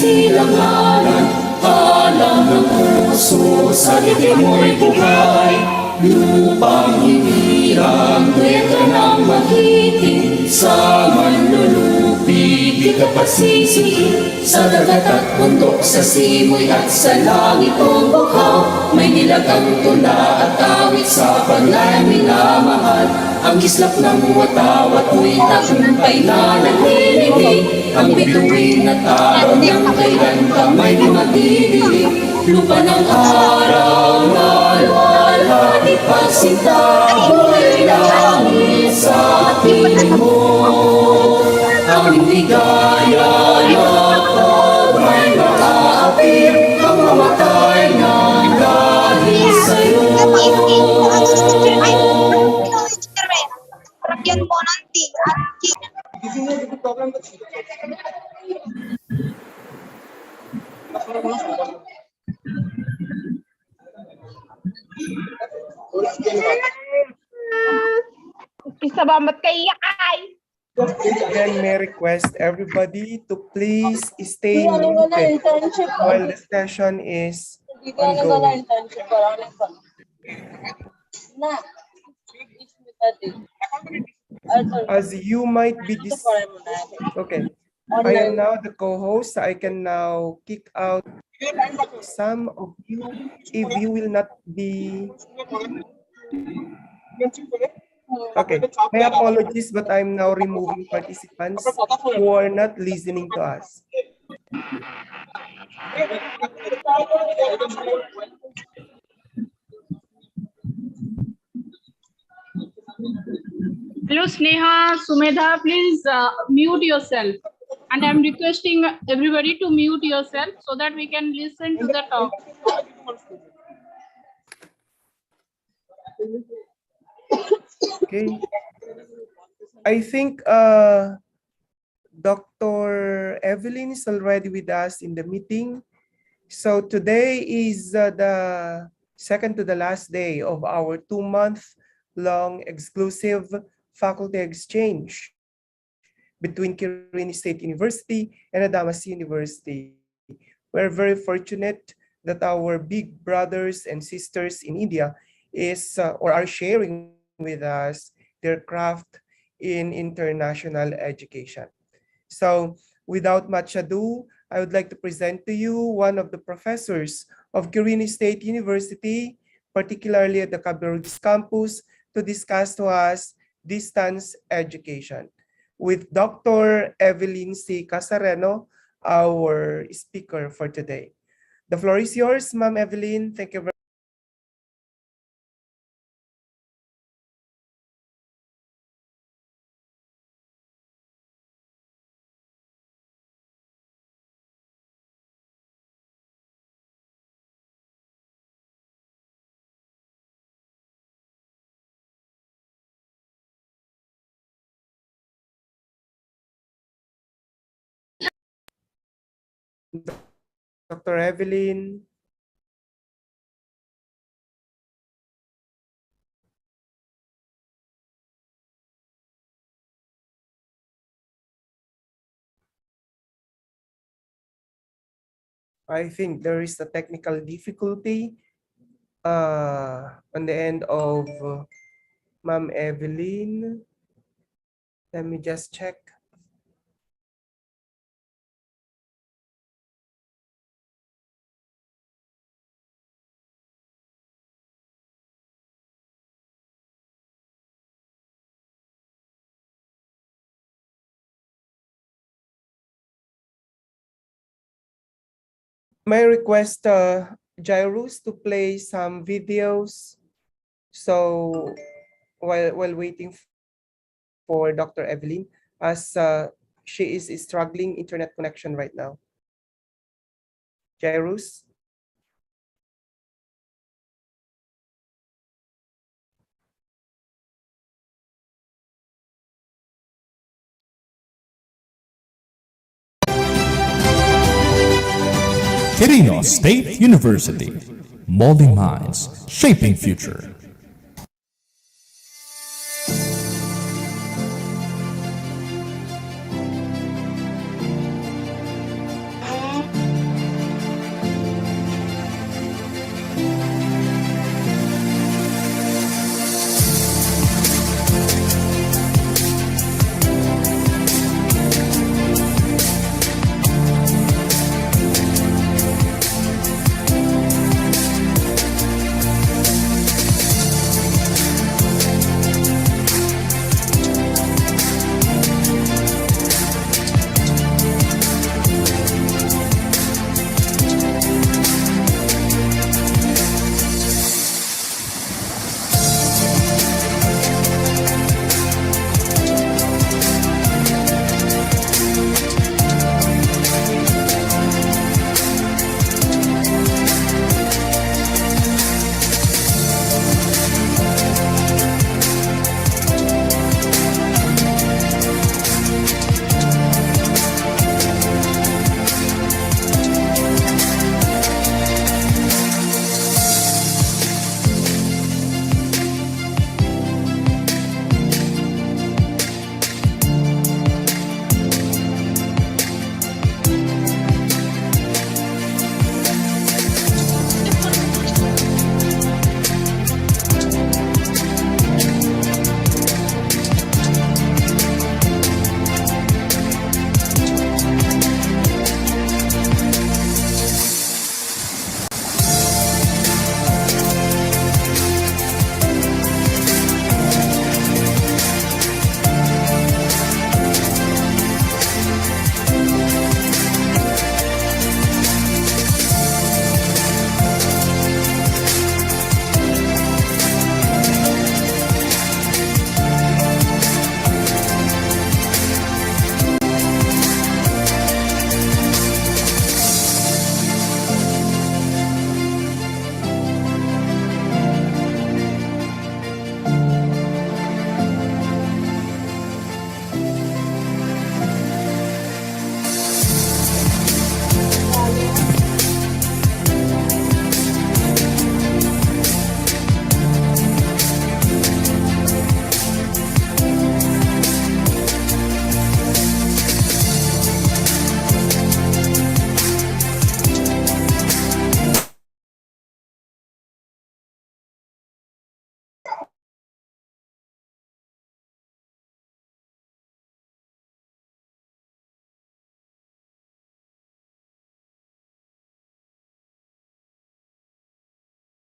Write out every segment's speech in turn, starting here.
silanganan, alam ng puso sa dibdib mo'y buhay. Lupang hinirang, tuya ka ng magiting, sa manlulupi, di ka pasisihin. Sa dagat at bundok, sa simoy at sa langit kong bukhaw, may nilagang tula at awit sa panlayang minamahal. Ang kislap ng watawat mo'y tagumpay na naglilibig, ang bituin na tao ng kailan ka may di magdidilig. Lupa ng araw na luwalhati pagsinta, buhay langit sa ating mo. Ang ligaya na pag-may maaapit, ang mamatay ng dahil sa'yo. Yan po nanti at isa ba matkayakay? Again, may request everybody to please stay muted while the session is ongoing. As you might be okay, I am now the co-host. I can now kick out some of you if you will not be. Okay, my apologies, but I'm now removing participants who are not listening to us. Hello, Sneha, Sumedha, please mute yourself. And I'm requesting everybody to mute yourself so that we can listen to the talk. Okay. I think Dr. Evelyn is already with us in the meeting. So today is the second to the last day of our 2-month-long exclusive faculty exchange between Quirino State University and Adamas University. We're very fortunate that our big brothers and sisters in India are sharing with us their craft in international education. So without much ado, I would like to present to you one of the professors of Quirino State University, particularly at the Cabarrus campus, to discuss to us distance education with Dr. Evelyn C. Casareno, our speaker for today. The floor is yours, Ma'am Evelyn. Thank you very much. Dr. Evelyn. I think there is a technical difficulty on the end of Ma'am Evelyn. Let me just check. May request Jairus to play some videos. So while waiting for Dr. Evelyn, as she is struggling internet connection right now. Jairus. Quirino State University, molding minds, shaping future.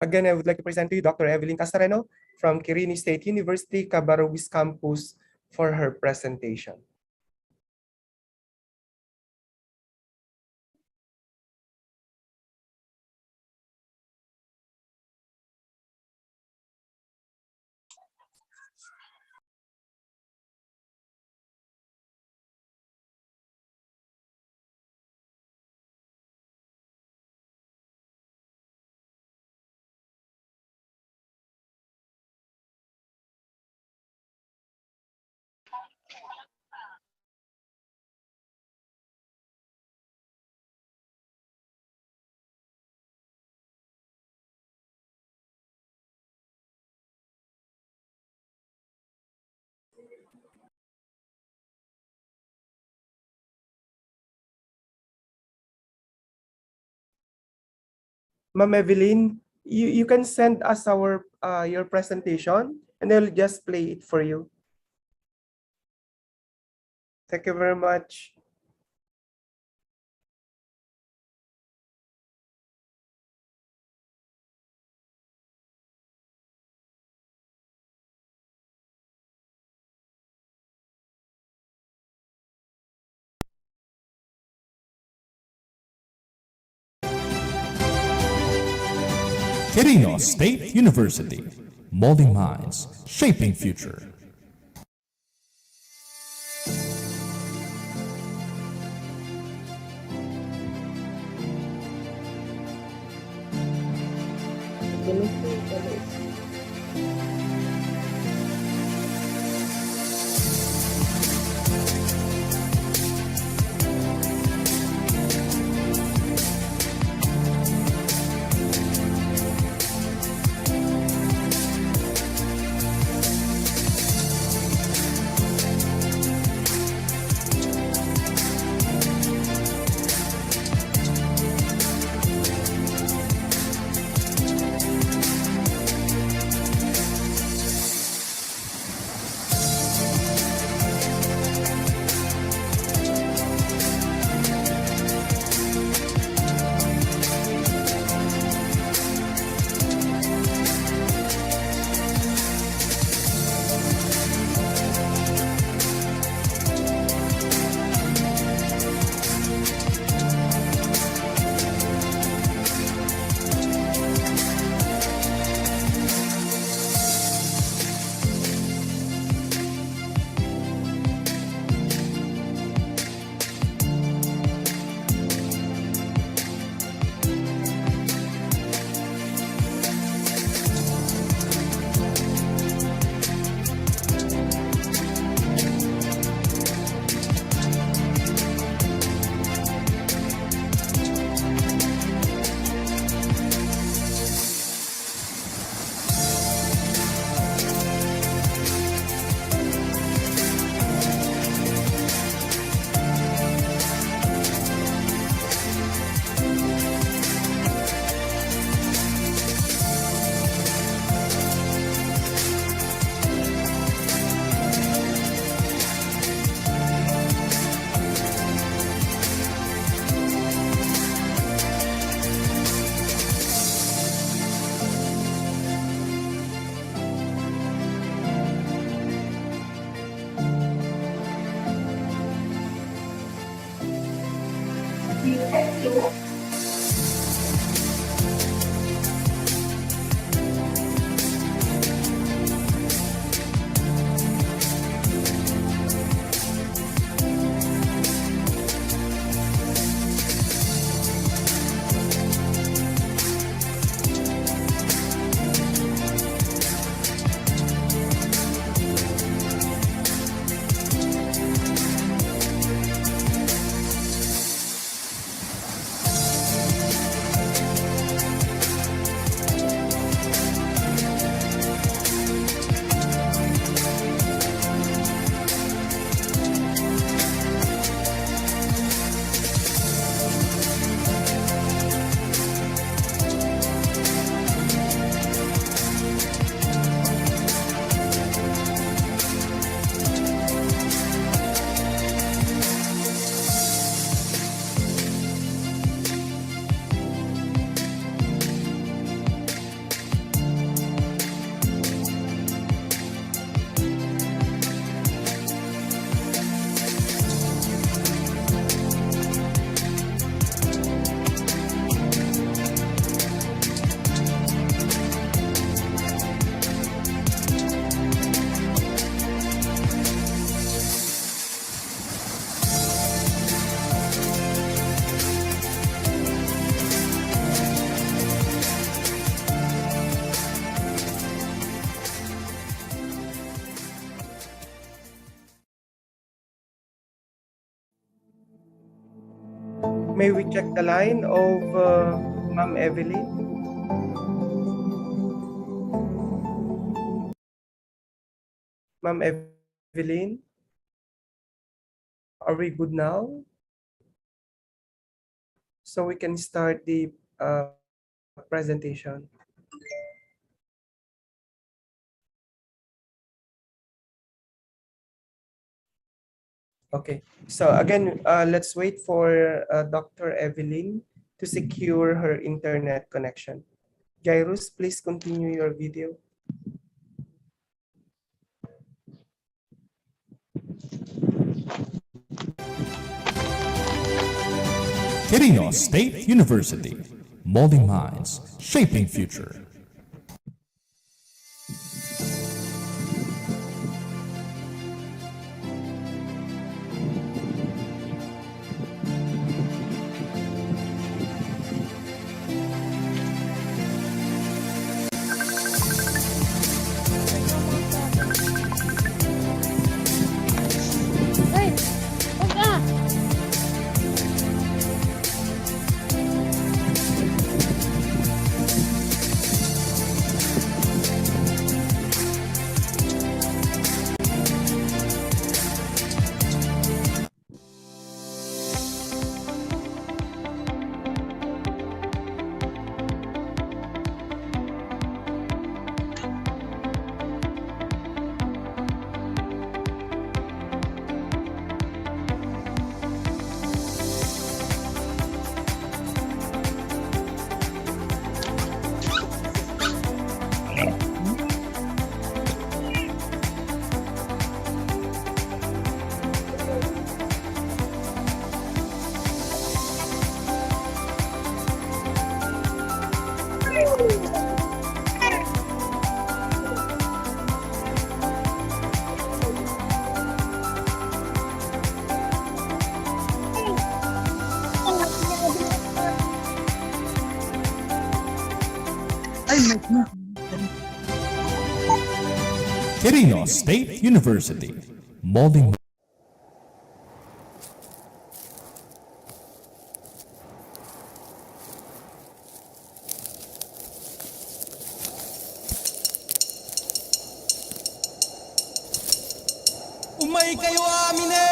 Again, I would like to present to you Dr. Evelyn Casareno from Quirino State University, Cabarrubis Campus for her presentation. Ma'am Evelyn, you can send us your presentation and I'll just play it for you. Thank you very much. Quirino State University, molding minds, shaping future. May we check the line of Ma'am Evelyn? Ma'am Evelyn, are we good now? So we can start the presentation. Okay, so again, let's wait for Dr. Evelyn to secure her internet connection. Jairus, please continue your video. Quirino State University, molding minds, shaping future. Hey, huwag ka! Quirino State University, molding. Umay kayo aminin!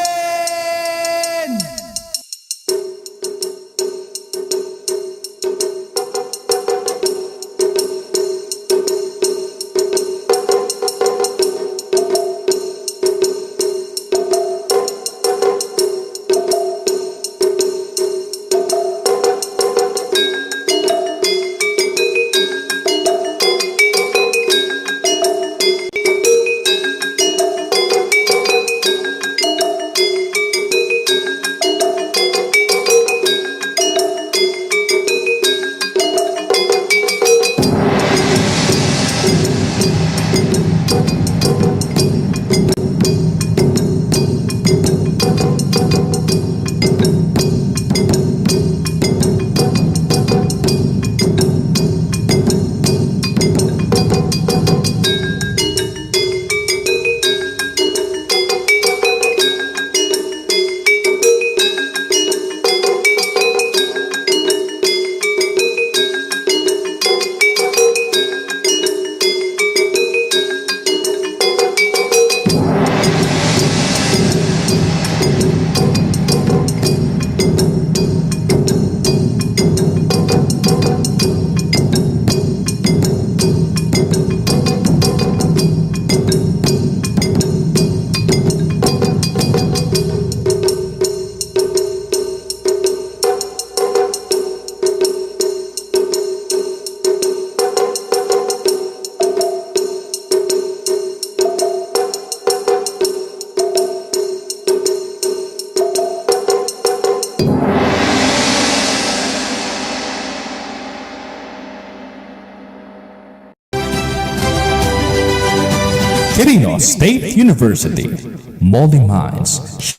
Quirino State University, molding minds,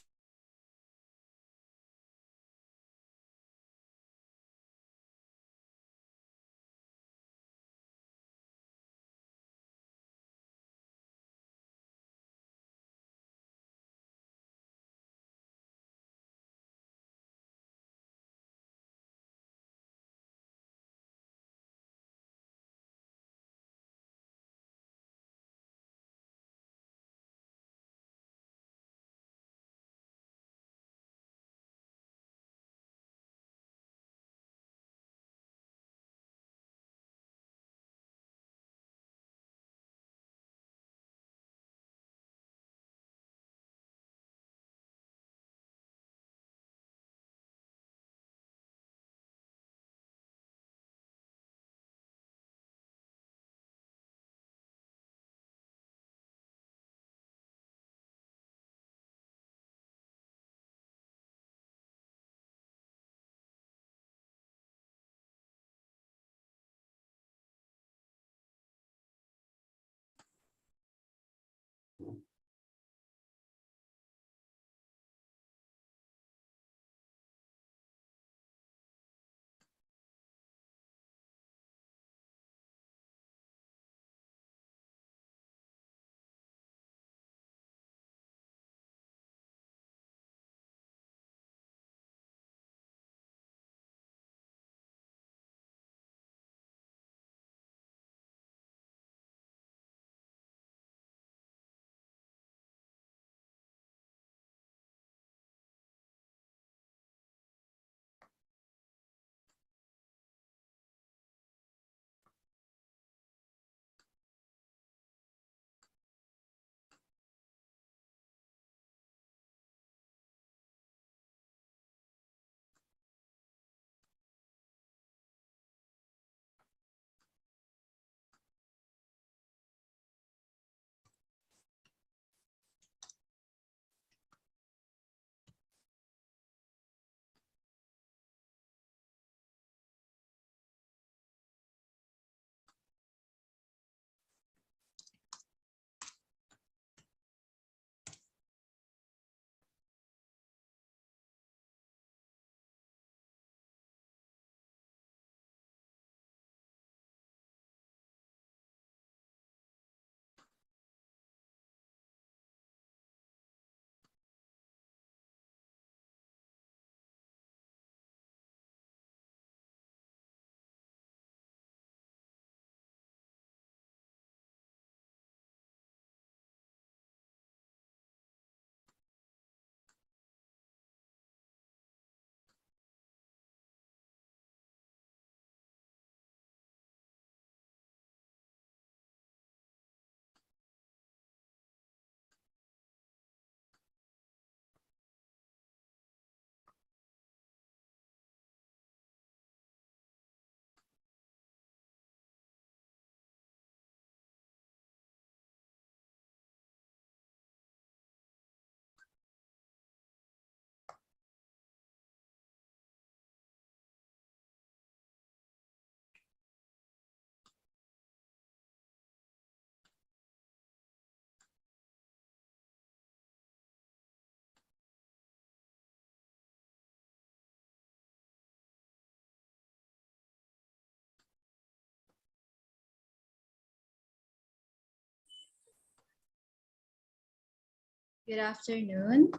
Good afternoon.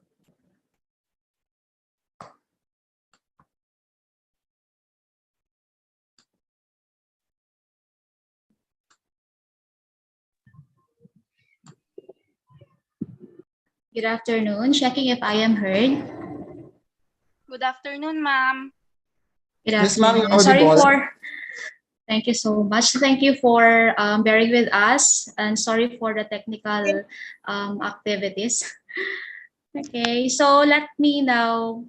Good afternoon. Checking if I am heard. Good afternoon, ma'am. Good Yes, ma'am, afternoon. you're audible. Thank you so much. Thank you for bearing with us, and sorry for the technical activities. Okay, so let me now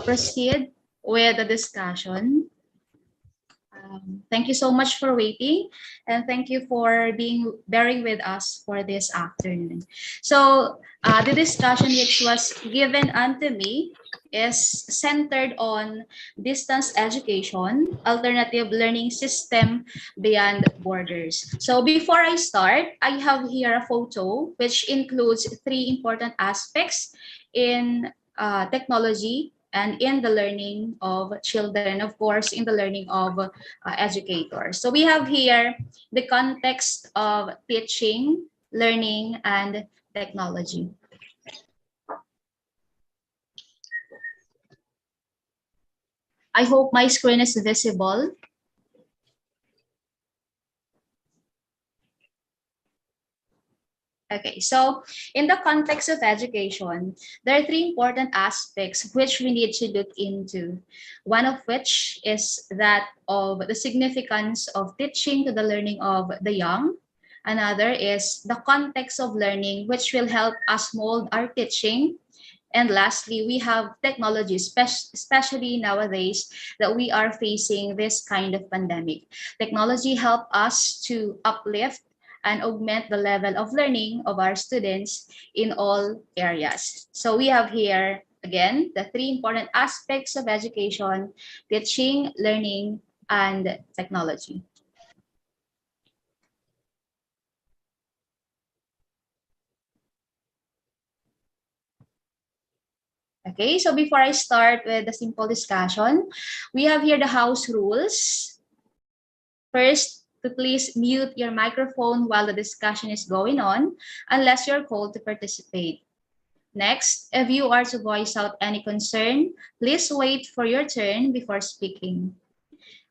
proceed with the discussion. Thank you so much for waiting, and thank you for bearing with us for this afternoon. So the discussion which was given unto me is centered on distance education, alternative learning system beyond borders. So before I start, I have here a photo which includes three important aspects in technology and in the learning of children, of course, in the learning of educators. So we have here the context of teaching, learning, and technology. I hope my screen is visible. Okay, so in the context of education, there are three important aspects which we need to look into. One of which is that of the significance of teaching to the learning of the young. Another is the context of learning, which will help us mold our teaching. And lastly, we have technology, especially nowadays that we are facing this kind of pandemic. Technology help us to uplift and augment the level of learning of our students in all areas. So we have here, again, the three important aspects of education: teaching, learning, and technology. Okay, so before I start with the simple discussion, we have here the house rules. First, to please mute your microphone while the discussion is going on, unless you're called to participate. Next, if you are to voice out any concern, please wait for your turn before speaking.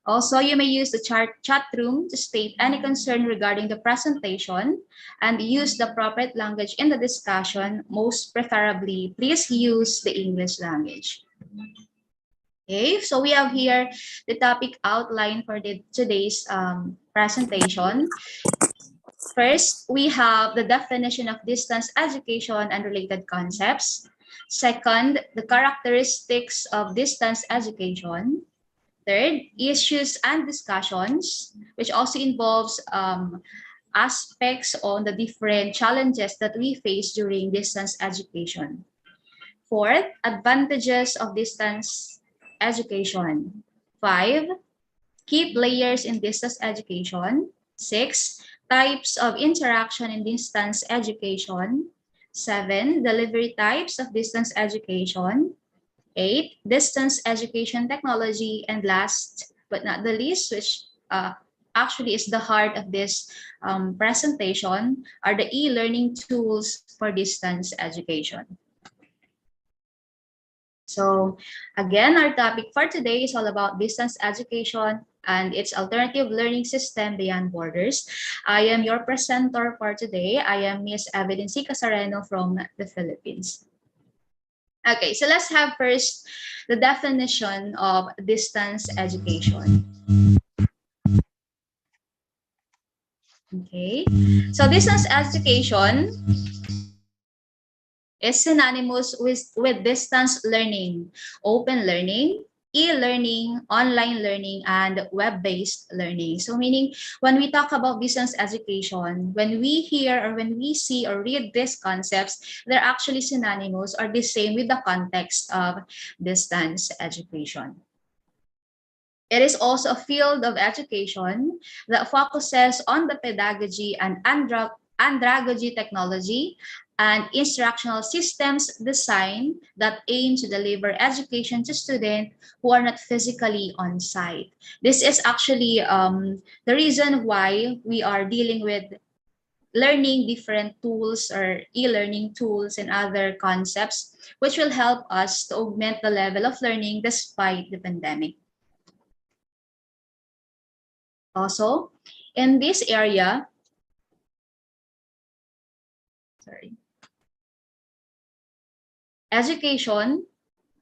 Also, you may use the chat room to state any concern regarding the presentation and use the appropriate language in the discussion. Most preferably, please use the English language. Okay, so we have here the topic outline for today's presentation. First, we have the definition of distance education and related concepts. Second, the characteristics of distance education. Third, issues and discussions, which also involves aspects on the different challenges that we face during distance education. Fourth, advantages of distance education. 5, key players in distance education. 6, types of interaction in distance education. 7, delivery types of distance education. 8, distance education technology. And last but not the least, which actually is the heart of this presentation, are the e-learning tools for distance education. So again, our topic for today is all about distance education and its alternative learning system beyond borders. I am your presenter for today. I am Miss Evelyn C. Casareno from the Philippines. Okay, so let's have first the definition of distance education. Okay, so distance education is synonymous with distance learning, open learning, e-learning, online learning, and web-based learning. So meaning when we talk about distance education, when we hear or when we see or read these concepts, they're actually synonymous or the same with the context of distance education. It is also a field of education that focuses on the pedagogy and andragogy technology and instructional systems design that aim to deliver education to students who are not physically on site. This is actually the reason why we are dealing with learning different tools or e-learning tools and other concepts, which will help us to augment the level of learning despite the pandemic. Also, in this area, education,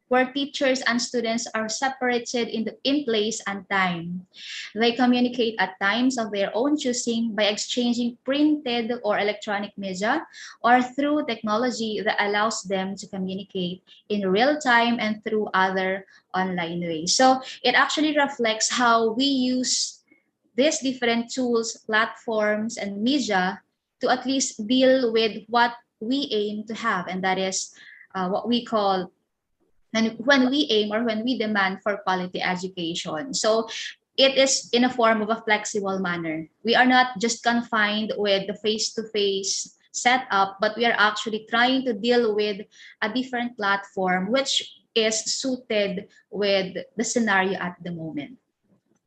where teachers and students are separated in place and time. They communicate at times of their own choosing by exchanging printed or electronic media or through technology that allows them to communicate in real time and through other online ways. So it actually reflects how we use these different tools, platforms, and media to at least deal with what we aim to have, and that is what we call when we aim or when we demand for quality education. So it is in a form of a flexible manner. We are not just confined with the face-to-face setup, but we are actually trying to deal with a different platform which is suited with the scenario at the moment.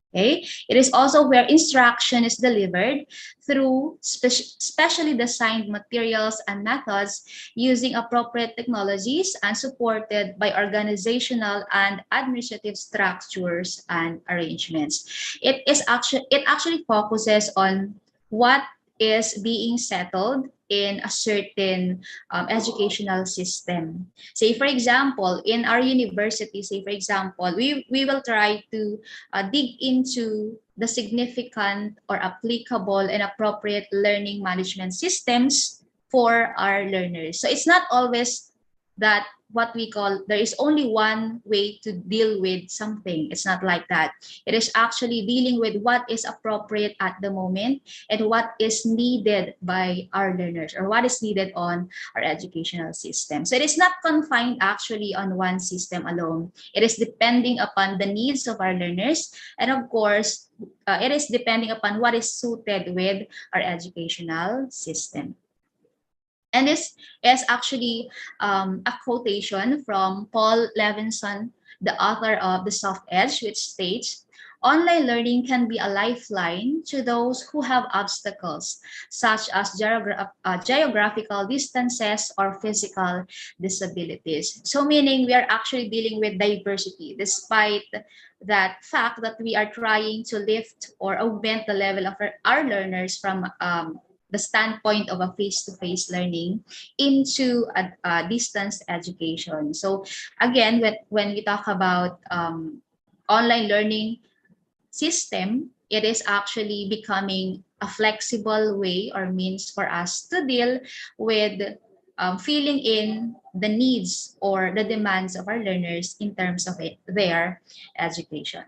Okay, it is also where instruction is delivered through specially designed materials and methods using appropriate technologies and supported by organizational and administrative structures and arrangements. It actually focuses on what is being settled in a certain educational system. Say, for example, in our university, we will try to dig into the significant or applicable and appropriate learning management systems for our learners. So it's not always that what we call there is only one way to deal with something. It's not like that. It is actually dealing with what is appropriate at the moment and what is needed by our learners or what is needed on our educational system. So it is not confined actually on one system alone. It is depending upon the needs of our learners, and of course, it is depending upon what is suited with our educational system. And this is actually a quotation from Paul Levinson, the author of The Soft Edge, which states, "Online learning can be a lifeline to those who have obstacles, such as geographical distances or physical disabilities." So meaning we are actually dealing with diversity, despite that fact that we are trying to lift or augment the level of our learners from the standpoint of a face-to-face learning into a distance education. So again, when we talk about online learning system, it is actually becoming a flexible way or means for us to deal with filling in the needs or the demands of our learners in terms of their education.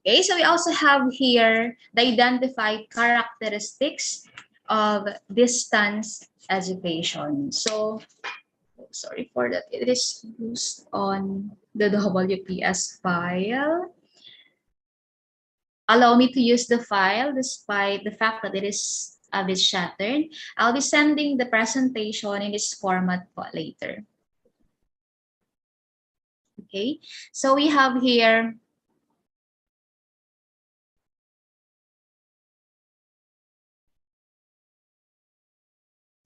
Okay, so we also have here the identified characteristics of distance education. So, sorry for that, it is used on the WPS file. Allow me to use the file despite the fact that it is a bit shattered. I'll be sending the presentation in this format later. Okay, so we have here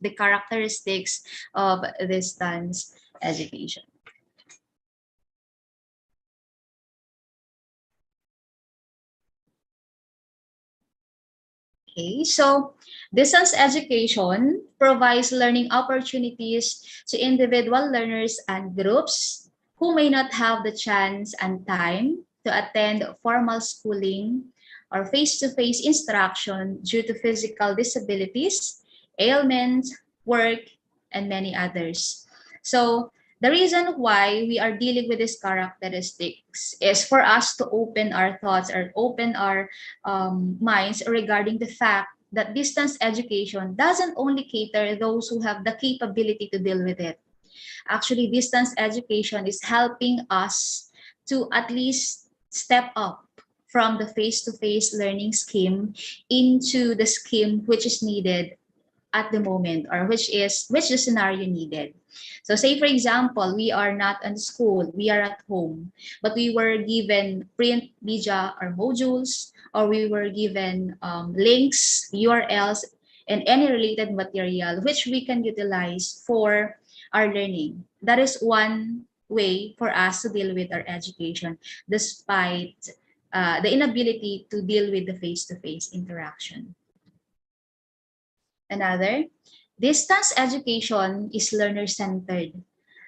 the characteristics of distance education. Okay, so distance education provides learning opportunities to individual learners and groups who may not have the chance and time to attend formal schooling or face-to-face instruction due to physical disabilities, ailments, work, and many others. So the reason why we are dealing with these characteristics is for us to open our thoughts or open our minds regarding the fact that distance education doesn't only cater those who have the capability to deal with it. Actually, distance education is helping us to at least step up from the face-to-face learning scheme into the scheme which is needed at the moment, or which the scenario needed. So say for example, we are not in school, we are at home, but we were given print media or modules, or we were given links, URLs, and any related material which we can utilize for our learning. That is one way for us to deal with our education, despite the inability to deal with the face-to-face interaction. Another, distance education is learner-centered.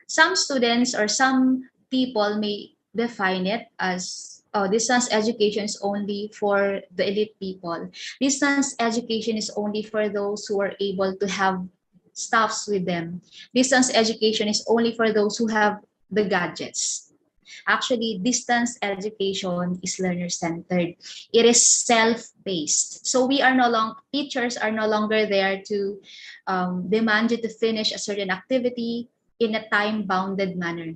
Some students or some people may define it as, oh, distance education is only for the elite people. Distance education is only for those who are able to have staffs with them. Distance education is only for those who have the gadgets. Actually, distance education is learner-centered. It is self-paced. So teachers are no longer there to demand you to finish a certain activity in a time-bounded manner.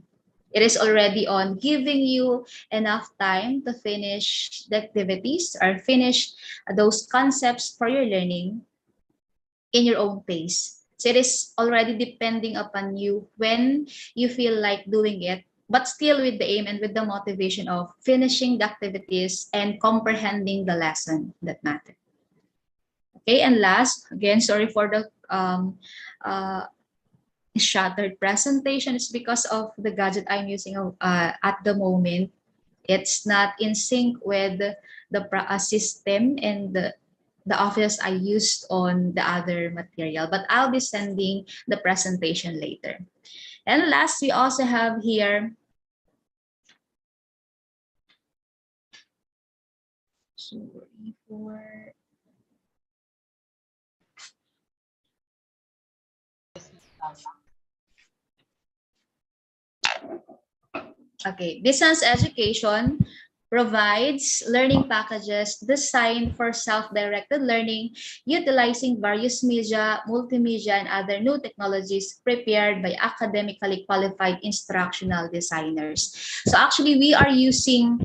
It is already on giving you enough time to finish the activities or finish those concepts for your learning in your own pace. So it is already depending upon you when you feel like doing it, but still with the aim and with the motivation of finishing the activities and comprehending the lesson that matter. Okay, and last, again, sorry for the shattered presentation. It's because of the gadget I'm using at the moment. It's not in sync with the system and the office I used on the other material, but I'll be sending the presentation later. And last, we also have here, sorry for, okay, distance education provides learning packages designed for self-directed learning, utilizing various media, multimedia, and other new technologies prepared by academically qualified instructional designers. So actually, we are using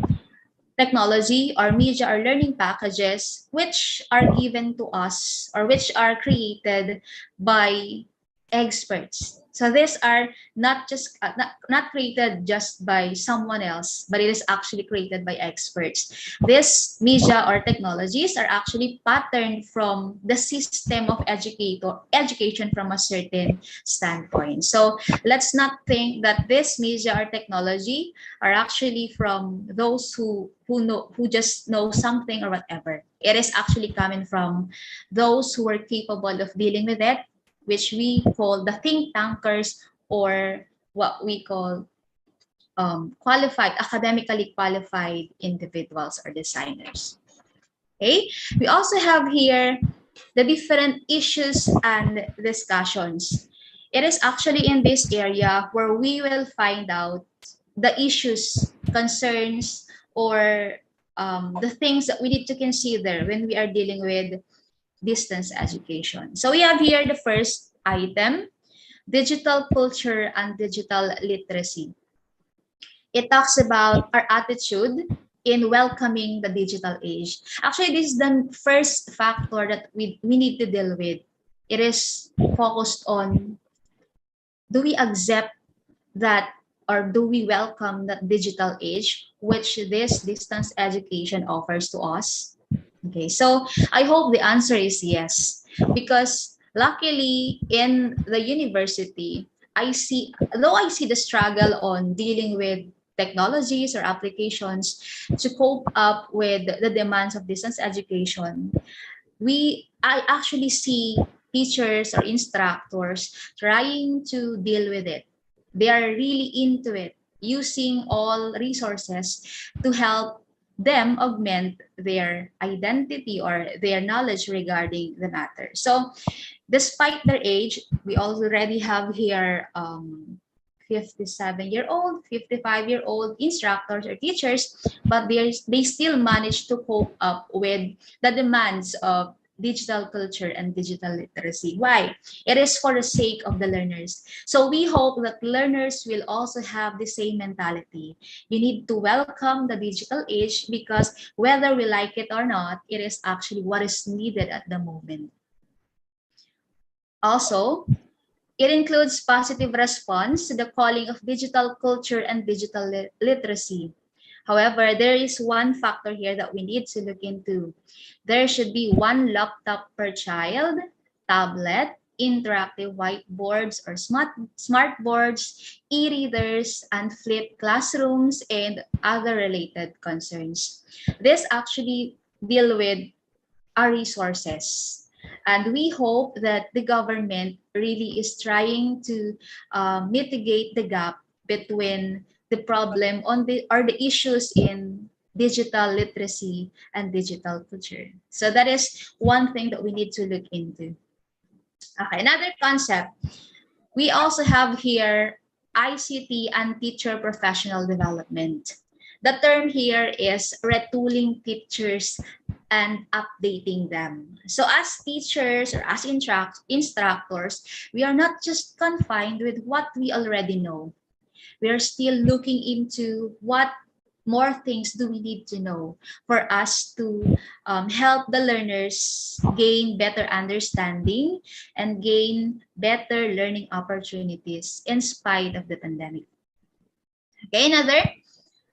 technology or media or learning packages which are given to us or which are created by experts. So these are not just not created just by someone else, but it is actually created by experts. These media or technologies are actually patterned from the system of education from a certain standpoint. So let's not think that this media or technology are actually from those who just know something or whatever. It is actually coming from those who are capable of dealing with it, which we call the think tankers, or what we call academically qualified individuals or designers. Okay, we also have here the different issues and discussions. It is actually in this area where we will find out the issues, concerns, or the things that we need to consider when we are dealing with distance education. So we have here the first item, digital culture and digital literacy. It talks about our attitude in welcoming the digital age. Actually, this is the first factor that we need to deal with. It is focused on, do we accept that, or do we welcome that digital age which this distance education offers to us? Okay, so I hope the answer is yes, because luckily in the university, though I see the struggle on dealing with technologies or applications to cope up with the demands of distance education, I actually see teachers or instructors trying to deal with it. They are really into it, using all resources to help them augment their identity or their knowledge regarding the matter. So despite their age, we already have here 57-year-old, 55-year-old instructors or teachers, but they still manage to cope up with the demands of digital culture and digital literacy. Why? It is for the sake of the learners. So we hope that learners will also have the same mentality. You need to welcome the digital age, because whether we like it or not, it is actually what is needed at the moment. Also, it includes positive response to the calling of digital culture and digital literacy. However, there is one factor here that we need to look into. There should be one laptop per child, tablet, interactive whiteboards or smart boards, e-readers, and flipped classrooms, and other related concerns. This actually deal with our resources. And we hope that the government really is trying to mitigate the gap between the problem on the or the issues in digital literacy and digital culture. So that is one thing that we need to look into. Okay, another concept. We also have here ICT and teacher professional development. The term here is retooling teachers and updating them. So as teachers or as instructors, we are not just confined with what we already know. We are still looking into what more things do we need to know for us to help the learners gain better understanding and gain better learning opportunities in spite of the pandemic. Okay,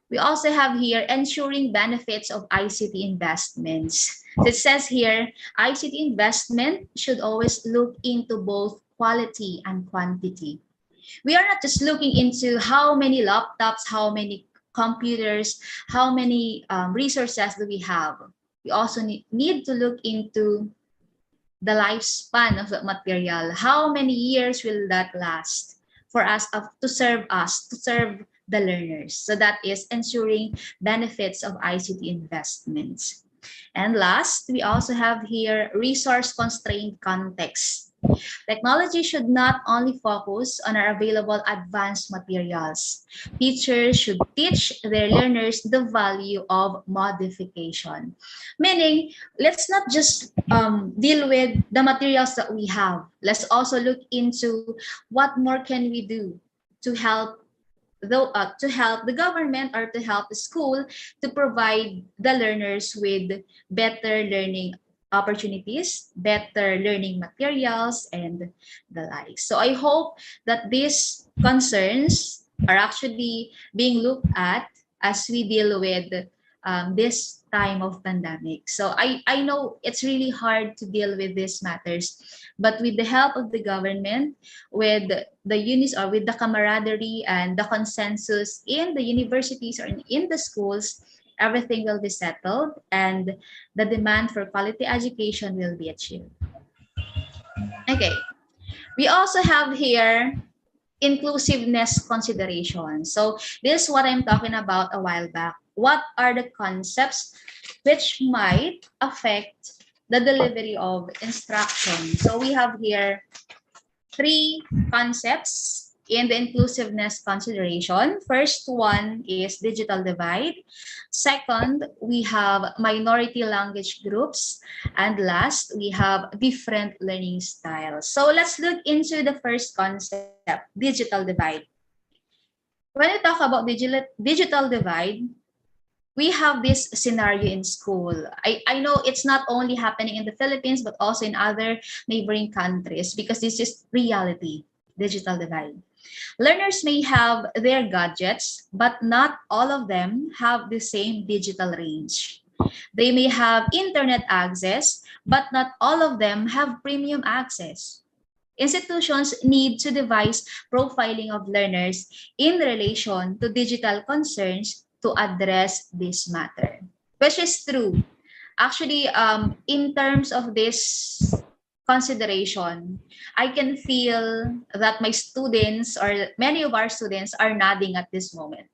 we also have here ensuring benefits of ICT investments. So it says here, ICT investment should always look into both quality and quantity. We are not just looking into how many laptops, how many computers, how many resources do we have. We also need to look into the lifespan of the material. How many years will that last for us to serve the learners? So that is ensuring benefits of ICT investments. And last, we also have here resource constrained context. Technology should not only focus on our available advanced materials. Teachers should teach their learners the value of modification. Meaning, let's not just deal with the materials that we have. Let's also look into what more can we do to help the government or to help the school to provide the learners with better learning opportunities, better learning materials, and the like. So I hope that these concerns are actually being looked at as we deal with this time of pandemic. So I know it's really hard to deal with these matters, but with the help of the government, with the unis or with the camaraderie and the consensus in the universities or in the schools, everything will be settled and the demand for quality education will be achieved. Okay, we also have here inclusiveness considerations. So this is what I'm talking about a while back. What are the concepts which might affect the delivery of instruction? So we have here 3 concepts in the inclusiveness consideration. First one is digital divide. Second, we have minority language groups. And last, we have different learning styles. So let's look into the first concept, digital divide. When we talk about digital divide, we have this scenario in school. I know it's not only happening in the Philippines, but also in other neighboring countries because this is reality, digital divide. Learners may have their gadgets, but not all of them have the same digital range. They may have internet access, but not all of them have premium access. Institutions need to devise profiling of learners in relation to digital concerns to address this matter, which is true. Actually, in terms of this consideration, I can feel that my students or many of our students are nodding at this moment.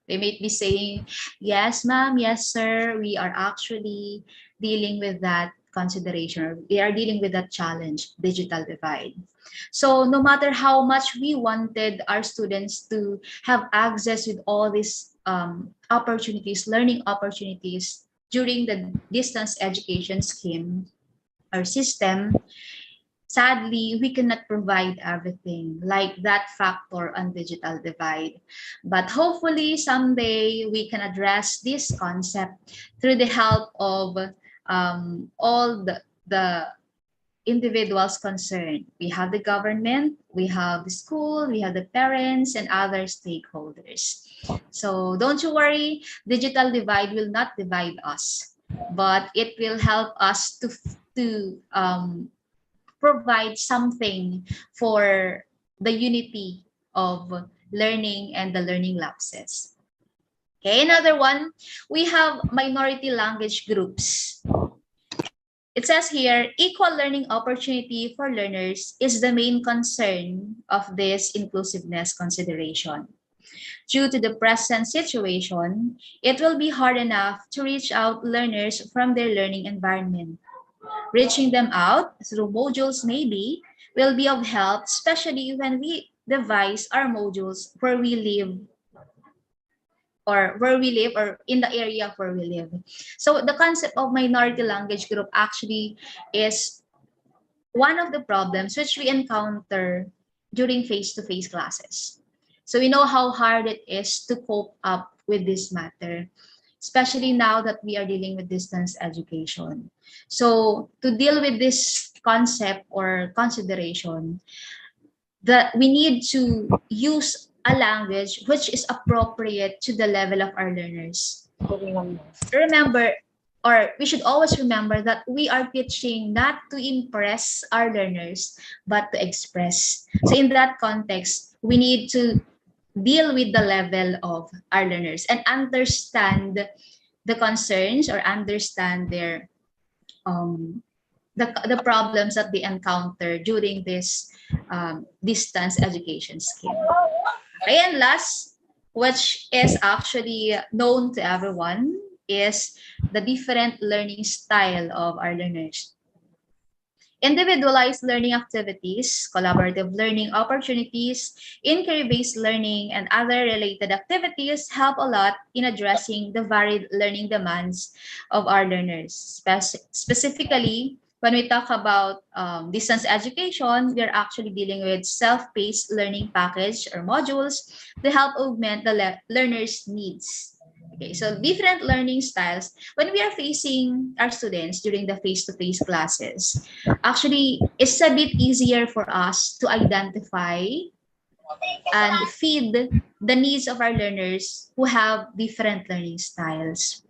They may be saying, yes, ma'am, yes, sir, we are actually dealing with that consideration, or we are dealing with that challenge, digital divide. So no matter how much we wanted our students to have access with all these opportunities, learning opportunities during the distance education scheme or system, sadly, we cannot provide everything like that factor on digital divide. But hopefully someday we can address this concept through the help of all the individuals concerned. We have the government, we have the school, we have the parents, and other stakeholders. So don't you worry, digital divide will not divide us, but it will help us to provide something for the unity of learning and the learning lapses. Okay, another one, we have minority language groups. It says here, equal learning opportunity for learners is the main concern of this inclusiveness consideration. Due to the present situation, it will be hard enough to reach out learners from their learning environment. Reaching them out through modules maybe will be of help, especially when we devise our modules where we live or in the area where we live. So the concept of minority language group actually is one of the problems which we encounter during face-to-face classes. So we know how hard it is to cope up with this matter, especially now that we are dealing with distance education. So to deal with this concept or consideration, that we need to use a language which is appropriate to the level of our learners. Remember, or we should always remember that we are teaching not to impress our learners, but to express. So in that context, we need to deal with the level of our learners and understand the concerns or understand their the problems that they encounter during this distance education scheme. Okay, and last, which is actually known to everyone, is the different learning style of our learners. Individualized learning activities, collaborative learning opportunities, inquiry-based learning, and other related activities help a lot in addressing the varied learning demands of our learners. Specifically, when we talk about distance education, we are actually dealing with self-paced learning package or modules to help augment the learner's needs. Okay, so different learning styles. When we are facing our students during the face-to-face classes, actually, it's a bit easier for us to identify and feed the needs of our learners who have different learning styles.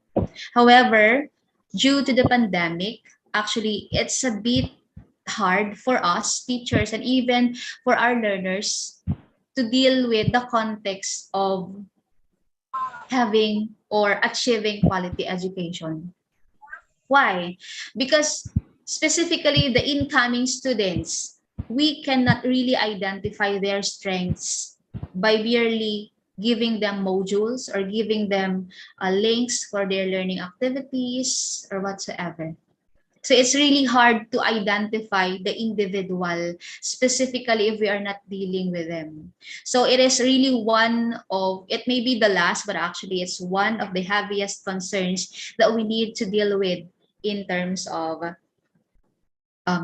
However, due to the pandemic, actually, it's a bit hard for us teachers and even for our learners to deal with the context of having or achieving quality education. Why? Because specifically the incoming students, we cannot really identify their strengths by merely giving them modules or giving them links for their learning activities or whatsoever. So it's really hard to identify the individual, specifically if we are not dealing with them. So it is really one of, it may be the last, but actually it's one of the heaviest concerns that we need to deal with in terms of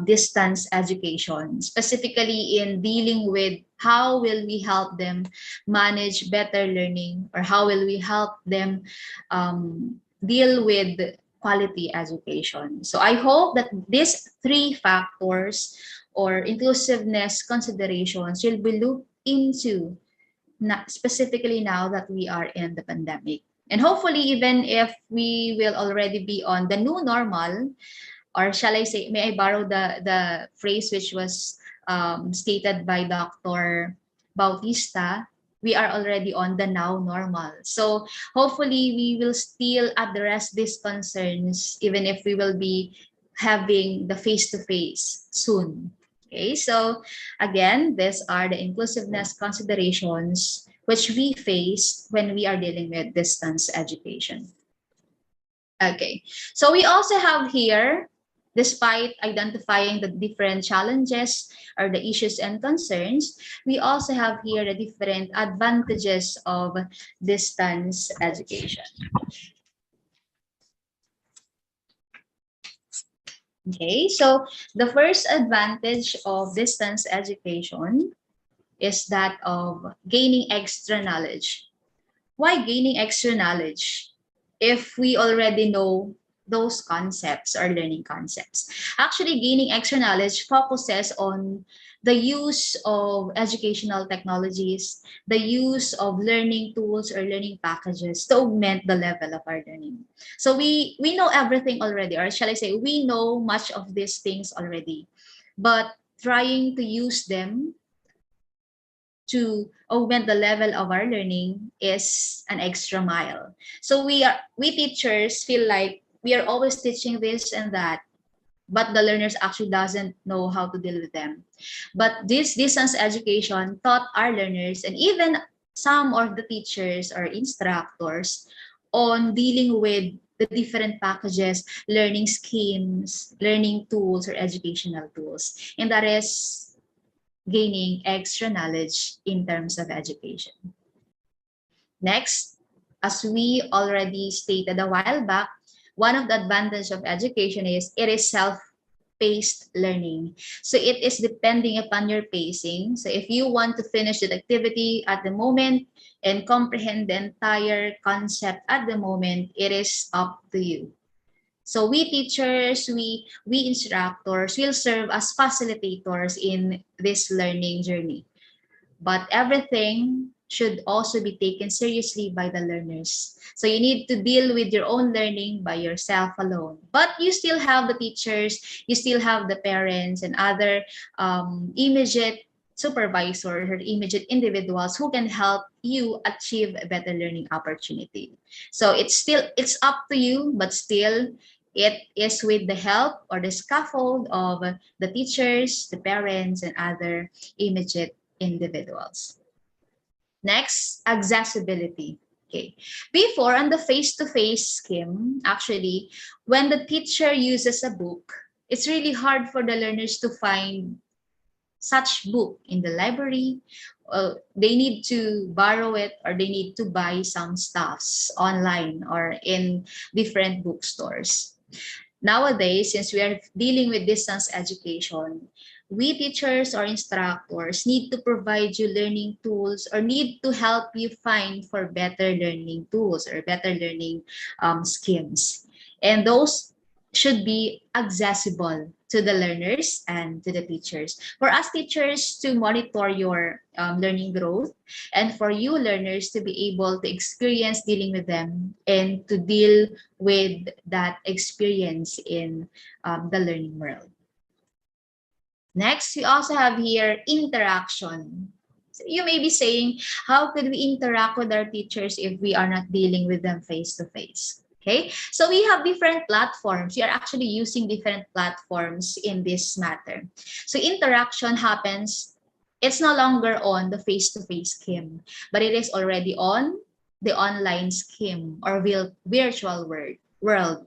distance education, specifically in dealing with how will we help them manage better learning or how will we help them deal with quality education. So I hope that these three factors or inclusiveness considerations will be looked into, specifically now that we are in the pandemic. And hopefully, even if we will already be on the new normal, or shall I say, may I borrow the phrase which was stated by Dr. Bautista, we are already on the now normal. So hopefully we will still address these concerns even if we will be having the face-to-face soon. Okay, so again, these are the inclusiveness considerations which we face when we are dealing with distance education. Okay, so we also have here, despite identifying the different challenges or the issues and concerns, we also have here the different advantages of distance education. Okay, so the first advantage of distance education is that of gaining extra knowledge. Why gaining extra knowledge? If we already know those concepts or learning concepts. Actually, gaining extra knowledge focuses on the use of educational technologies, the use of learning tools or learning packages to augment the level of our learning. So we know everything already, or shall I say, we know much of these things already, but trying to use them to augment the level of our learning is an extra mile. So we teachers feel like we are always teaching this and that, but the learners actually doesn't know how to deal with them. But this distance education taught our learners and even some of the teachers or instructors on dealing with the different packages, learning schemes, learning tools, or educational tools. And that is gaining extra knowledge in terms of education. Next, as we already stated a while back, one of the advantages of education is it is self-paced learning. So it is depending upon your pacing. So if you want to finish the activity at the moment and comprehend the entire concept at the moment, it is up to you. So we teachers, we instructors will serve as facilitators in this learning journey. But everything should also be taken seriously by the learners. So you need to deal with your own learning by yourself alone. But you still have the teachers, you still have the parents and other immediate supervisor or immediate individuals who can help you achieve a better learning opportunity. So it's up to you, but still it is with the help or the scaffold of the teachers, the parents, and other immediate individuals. Next, accessibility. Okay. Before, on the face-to-face scheme, actually, when the teacher uses a book, it's really hard for the learners to find such book in the library. They need to borrow it or they need to buy some stuffs online or in different bookstores. Nowadays, since we are dealing with distance education, we teachers or instructors need to provide you learning tools or need to help you find for better learning tools or better learning schemes. And those should be accessible to the learners and to the teachers. For us teachers to monitor your learning growth and for you learners to be able to experience dealing with them and to deal with that experience in the learning world. Next, we also have here interaction. So you may be saying, how could we interact with our teachers if we are not dealing with them face to face? Okay, so we have different platforms. We are actually using different platforms in this matter. So interaction happens, it's no longer on the face-to-face scheme, but it is already on the online scheme or virtual world.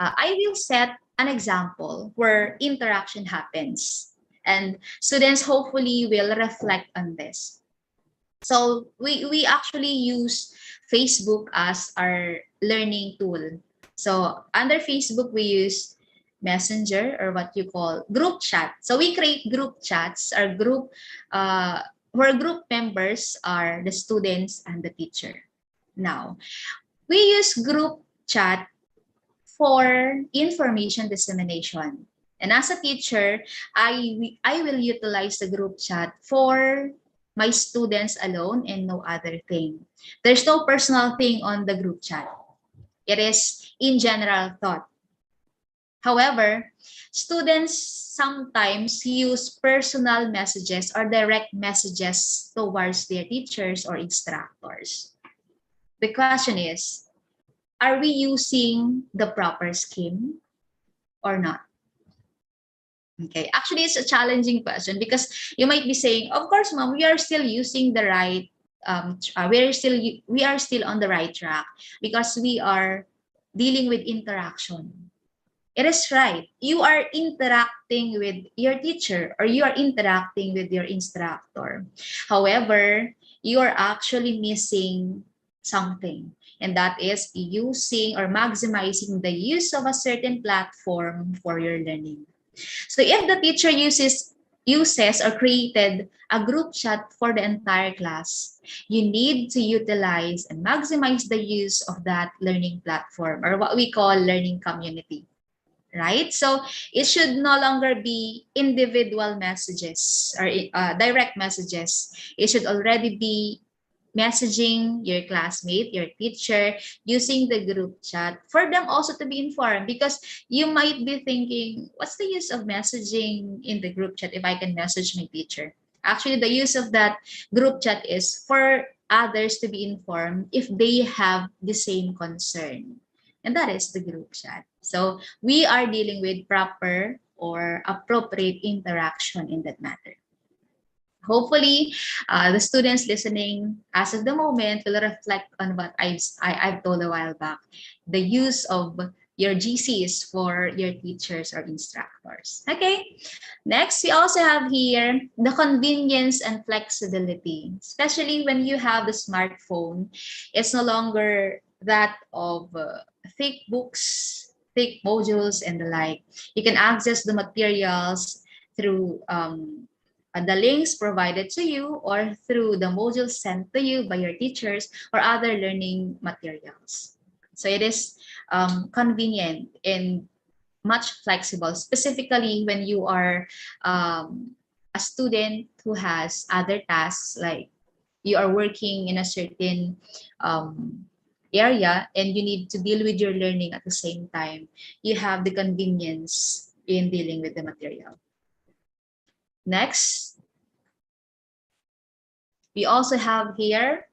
I will set an example where interaction happens and students hopefully will reflect on this. So we actually use Facebook as our learning tool. So under Facebook, we use Messenger or what you call group chat. So we create group chats or group where group members are the students and the teacher. Now, we use group chat for information dissemination. And as a teacher, I will utilize the group chat for my students alone and no other thing. There's no personal thing on the group chat. It is in general thought. However, students sometimes use personal messages or direct messages towards their teachers or instructors. The question is, are we using the proper scheme or not? Okay, actually, it's a challenging question because you might be saying, of course, mom, we are still using the right, we are still on the right track because we are dealing with interaction. It is right. You are interacting with your teacher or you are interacting with your instructor. However, you are actually missing something, and that is using or maximizing the use of a certain platform for your learning. So if the teacher uses uses or created a group chat for the entire class, you need to utilize and maximize the use of that learning platform, or what we call learning community, right? So it should no longer be individual messages or direct messages. It should already be messaging your classmate, your teacher, using the group chat for them also to be informed, because you might be thinking, what's the use of messaging in the group chat if I can message my teacher? Actually, the use of that group chat is for others to be informed if they have the same concern, and that is the group chat. So we are dealing with proper or appropriate interaction in that matter. Hopefully, the students listening as of the moment will reflect on what I've told a while back, the use of your GCs for your teachers or instructors. Okay, next we also have here the convenience and flexibility, especially when you have the smartphone. It's no longer that of thick books, thick modules, and the like. You can access the materials through the links provided to you or through the modules sent to you by your teachers or other learning materials. So it is convenient and much flexible, specifically when you are a student who has other tasks, like you are working in a certain area and you need to deal with your learning at the same time. You have the convenience in dealing with the material. Next, we also have here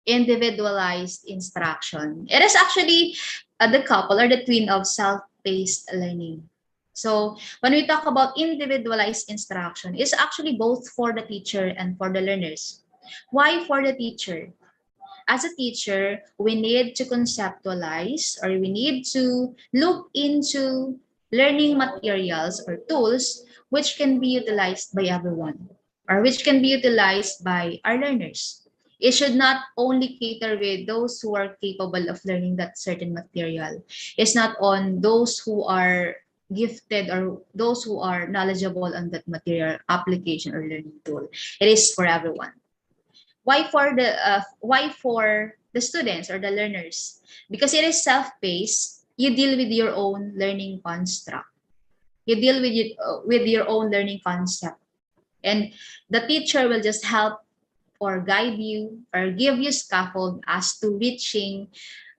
individualized instruction. It is actually the couple or the twin of self-paced learning. So when we talk about individualized instruction, it's actually both for the teacher and for the learners. Why for the teacher? As a teacher, we need to conceptualize, or we need to look into learning materials or tools which can be utilized by everyone, or which can be utilized by our learners. It should not only cater with those who are capable of learning that certain material. It's not on those who are gifted or those who are knowledgeable on that material application or learning tool. It is for everyone. Why for the students or the learners? Because it is self-paced. You deal with your own learning construct. You deal with your own learning concept, and the teacher will just help or guide you or give you scaffold as to reaching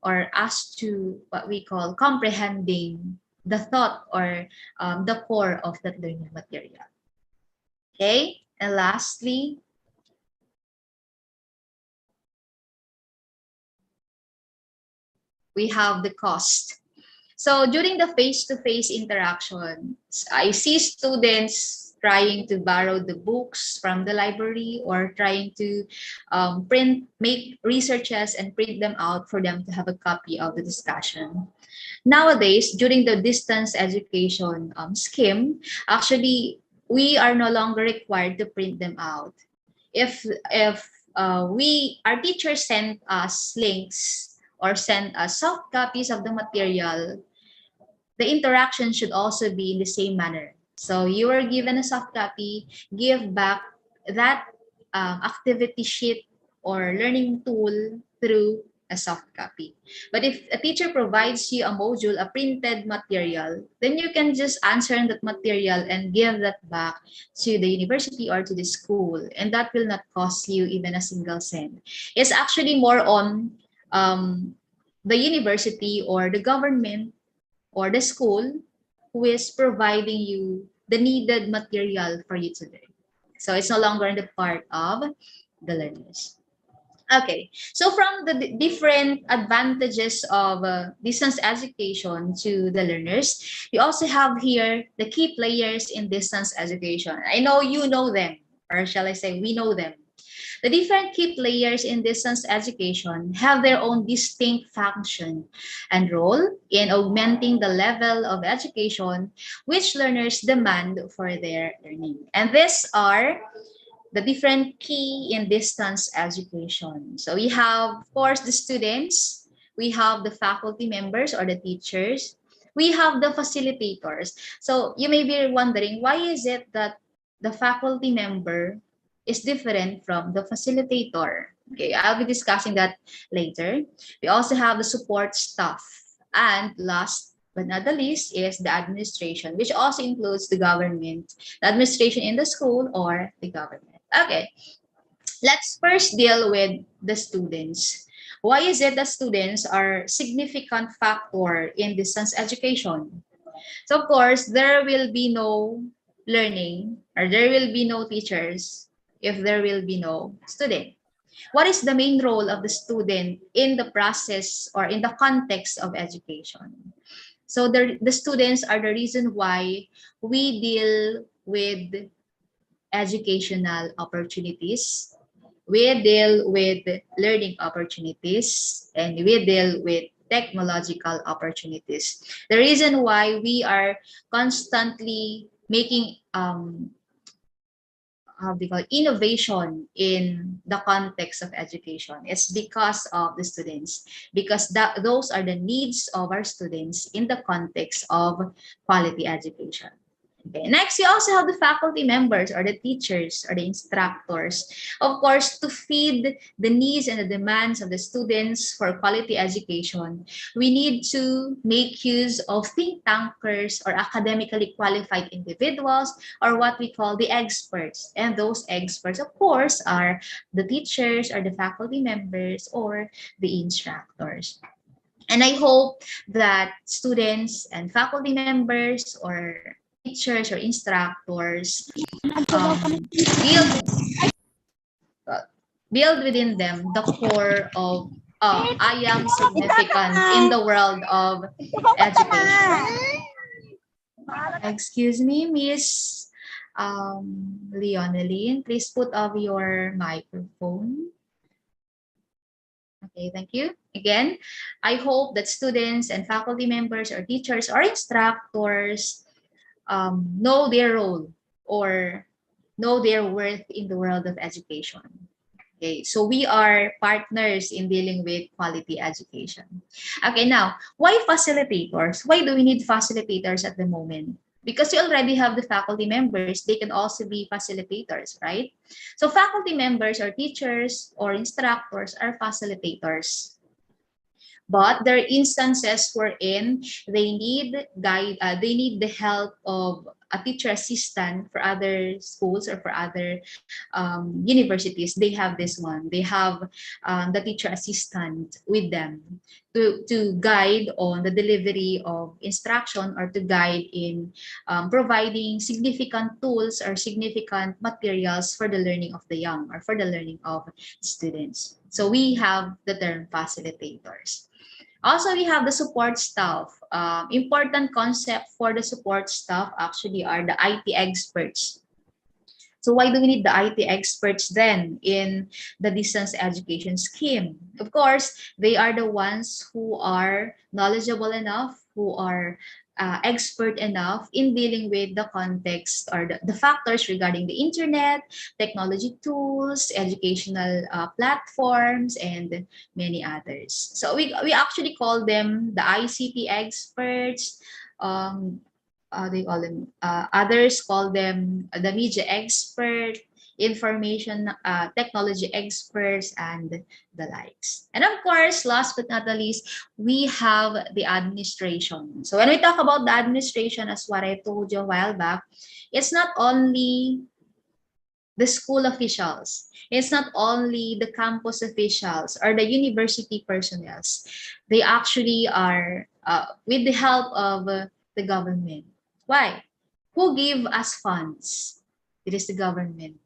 or as to what we call comprehending the thought or the core of that learning material. Okay, and lastly, we have the cost. So during the face-to-face interaction, I see students trying to borrow the books from the library or trying to make researches and print them out for them to have a copy of the discussion. Nowadays, during the distance education scheme, actually, we are no longer required to print them out. If our teachers send us links or send us soft copies of the material, the interaction should also be in the same manner. So you are given a soft copy, give back that activity sheet or learning tool through a soft copy. But if a teacher provides you a module, a printed material, then you can just answer that material and give that back to the university or to the school, and that will not cost you even a single cent. It's actually more on the university or the government or the school who is providing you the needed material for you to learn. So it's no longer the part of the learners. Okay, so from the different advantages of distance education to the learners, we also have here the key players in distance education. I know you know them, or shall I say we know them. The different key players in distance education have their own distinct function and role in augmenting the level of education which learners demand for their learning. And these are the different key in distance education. So we have, of course, the students, we have the faculty members or the teachers, we have the facilitators. So you may be wondering, why is it that the faculty member is different from the facilitator? Okay, I'll be discussing that later. We also have the support staff. And last but not the least is the administration, which also includes the government, the administration in the school or the government. Okay, let's first deal with the students. Why is it that students are significant factor in distance education? So of course, there will be no learning or there will be no teachers if there will be no student. What is the main role of the student in the process or in the context of education? So the students are the reason why we deal with educational opportunities, we deal with learning opportunities, and we deal with technological opportunities. The reason why we are constantly making how do you call it, innovation in the context of education is because of the students, because those are the needs of our students in the context of quality education. Okay. Next, you also have the faculty members or the teachers or the instructors, of course, to feed the needs and the demands of the students for quality education. We need to make use of think tankers or academically qualified individuals, or what we call the experts. And those experts, of course, are the teachers or the faculty members or the instructors. And I hope that students and faculty members or teachers or instructors build within them the core of I am significant in the world of education. Excuse me, Miss Leoneline, please put off your microphone. Okay, thank you. Again, I hope that students and faculty members or teachers or instructors know their role or know their worth in the world of education. Okay, so we are partners in dealing with quality education. Okay, now, why facilitators? Why do we need facilitators at the moment? Because we already have the faculty members, they can also be facilitators, right? So faculty members or teachers or instructors are facilitators. But there are instances wherein they need they need the help of a teacher assistant. For other schools or for other universities, they have this one. They have the teacher assistant with them to guide on the delivery of instruction or to guide in providing significant tools or significant materials for the learning of the young or for the learning of students. So we have the term facilitators. Also, we have the support staff. Important concept for the support staff actually are the IT experts. So why do we need the IT experts then in the distance education scheme? Of course, they are the ones who are knowledgeable enough, who are expert enough in dealing with the context or the factors regarding the internet, technology tools, educational platforms, and many others. So we actually call them the ICT experts. They call them, others call them the media expert, information technology experts, and the likes. And of course, last but not the least, we have the administration. So when we talk about the administration, as what I told you a while back, it's not only the school officials, it's not only the campus officials or the university personnel. They actually are with the help of the government. Why? Who give us funds? It is the government.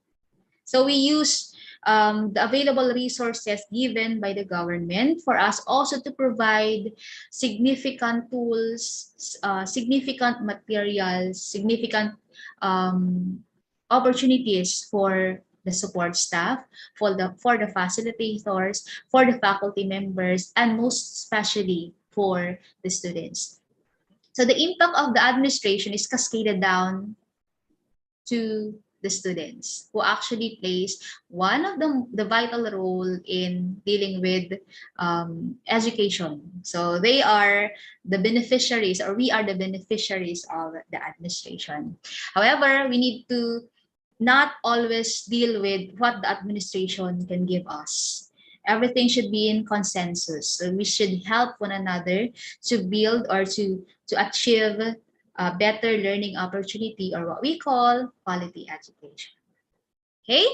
So we use the available resources given by the government for us also to provide significant tools, significant materials, significant opportunities for the support staff, for the facilitators, for the faculty members, and most especially for the students. So the impact of the administration is cascaded down to the students, who actually plays one of the vital role in dealing with education. So they are the beneficiaries, or we are the beneficiaries of the administration. However, we need to not always deal with what the administration can give us. Everything should be in consensus. So we should help one another to build or to achieve a better learning opportunity, or what we call quality education. Okay?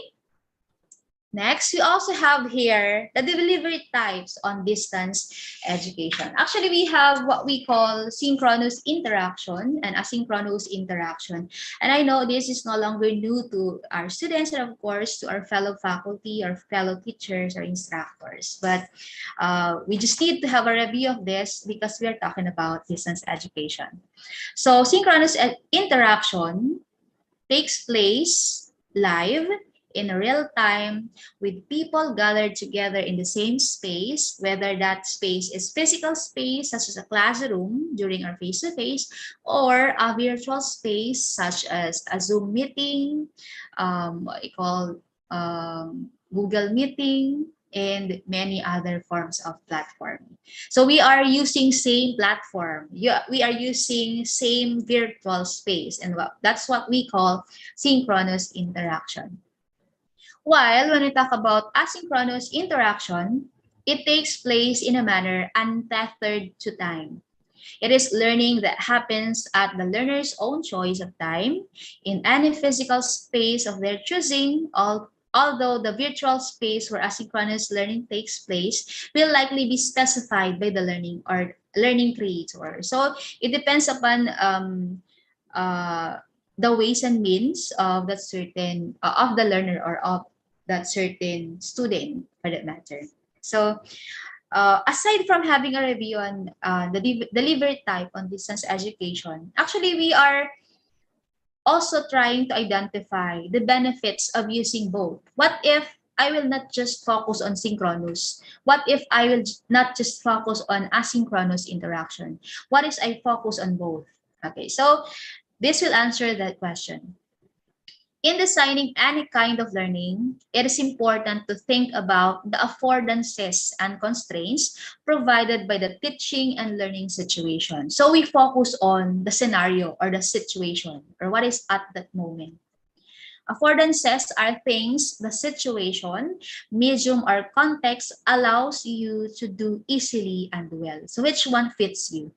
Next, we also have here the delivery types on distance education. Actually, we have what we call synchronous interaction and asynchronous interaction. And I know this is no longer new to our students and of course to our fellow faculty or fellow teachers or instructors. But we just need to have a review of this because we are talking about distance education. So synchronous interaction takes place live in real time with people gathered together in the same space, whether that space is physical space such as a classroom during our face-to-face, or a virtual space such as a Zoom meeting, what we call Google meeting, and many other forms of platform. So we are using same platform. We are using same virtual space, and that's what we call synchronous interaction. While when we talk about asynchronous interaction, it takes place in a manner untethered to time. It is learning that happens at the learner's own choice of time in any physical space of their choosing, although the virtual space where asynchronous learning takes place will likely be specified by the learning or learning creator. So it depends upon the ways and means of that certain of the learner or of that certain student for that matter. So aside from having a review on the delivery type on distance education, actually we are also trying to identify the benefits of using both. What if I will not just focus on synchronous? What if I will not just focus on asynchronous interaction? What if I focus on both? Okay, so this will answer that question. In designing any kind of learning, it is important to think about the affordances and constraints provided by the teaching and learning situation. So we focus on the scenario or the situation or what is at that moment. Affordances are things the situation, medium, or context allows you to do easily and well. So which one fits you?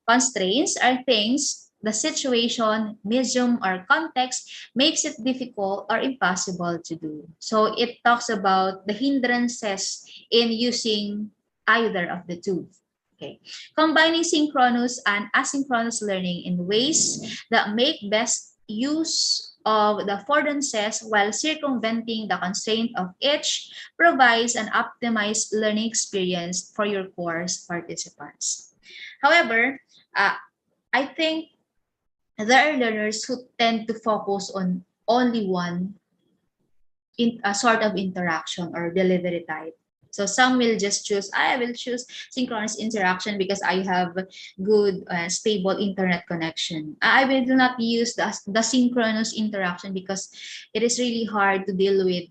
Constraints are things the situation, medium, or context makes it difficult or impossible to do. So it talks about the hindrances in using either of the two. Okay. Combining synchronous and asynchronous learning in ways that make best use of the affordances while circumventing the constraint of each provides an optimized learning experience for your course participants. However, I think there are learners who tend to focus on only one in a sort of interaction or delivery type. So some will just choose, I will choose synchronous interaction because I have good stable internet connection. I will not use the synchronous interaction because it is really hard to deal with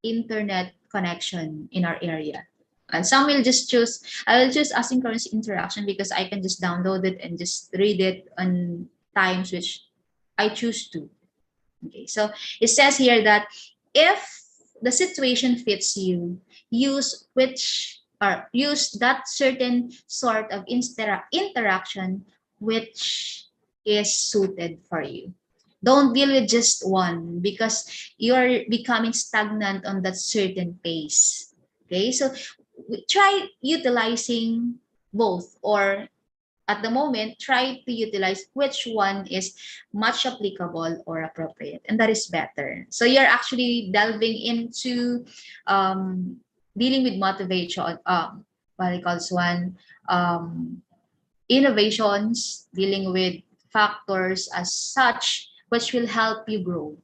internet connection in our area. And some will just choose, I will choose asynchronous interaction because I can just download it and just read it on times which I choose to. Okay, so it says here that if the situation fits you, use that certain sort of interaction which is suited for you. Don't deal with just one because you're becoming stagnant on that certain pace. Okay, so try utilizing both, or at the moment, try to utilize which one is much applicable or appropriate, and that is better. So you're actually delving into dealing with motivation, what I call this one, innovations, dealing with factors as such, which will help you grow.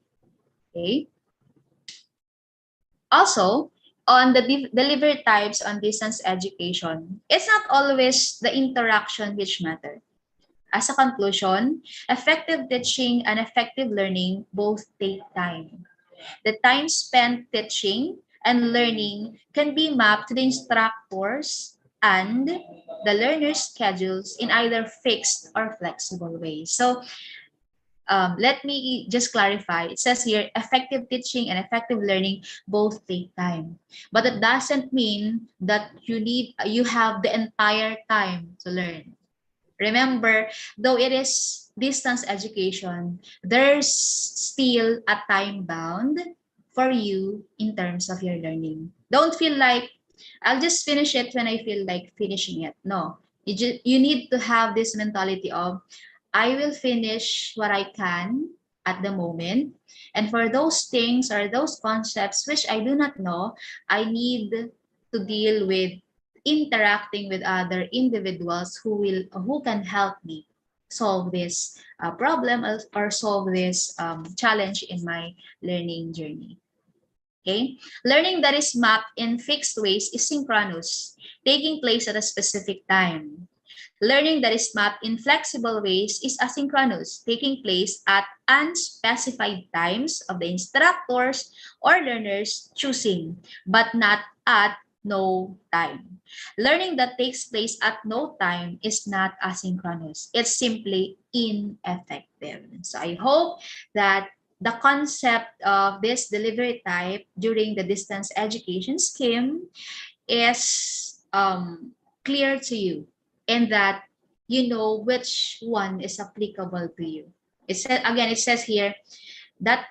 Okay. Also, on the delivery types on distance education, it's not always the interaction which matter. As a conclusion, effective teaching and effective learning both take time. The time spent teaching and learning can be mapped to the instructors and the learner's schedules in either fixed or flexible ways. So let me just clarify. It says here, effective teaching and effective learning both take time. But it doesn't mean that you have the entire time to learn. Remember, though it is distance education, there's still a time bound for you in terms of your learning. Don't feel like I'll just finish it when I feel like finishing it. No, you need to have this mentality of I will finish what I can at the moment. And for those things or those concepts which I do not know, I need to deal with interacting with other individuals who can help me solve this problem or solve this challenge in my learning journey. Okay, learning that is mapped in fixed ways is synchronous, taking place at a specific time. Learning that is mapped in flexible ways is asynchronous, taking place at unspecified times of the instructors or learners choosing, but not at no time. Learning that takes place at no time is not asynchronous. It's simply ineffective. So I hope that the concept of this delivery type during the distance education scheme is clear to you, and that you know which one is applicable to you. It says here that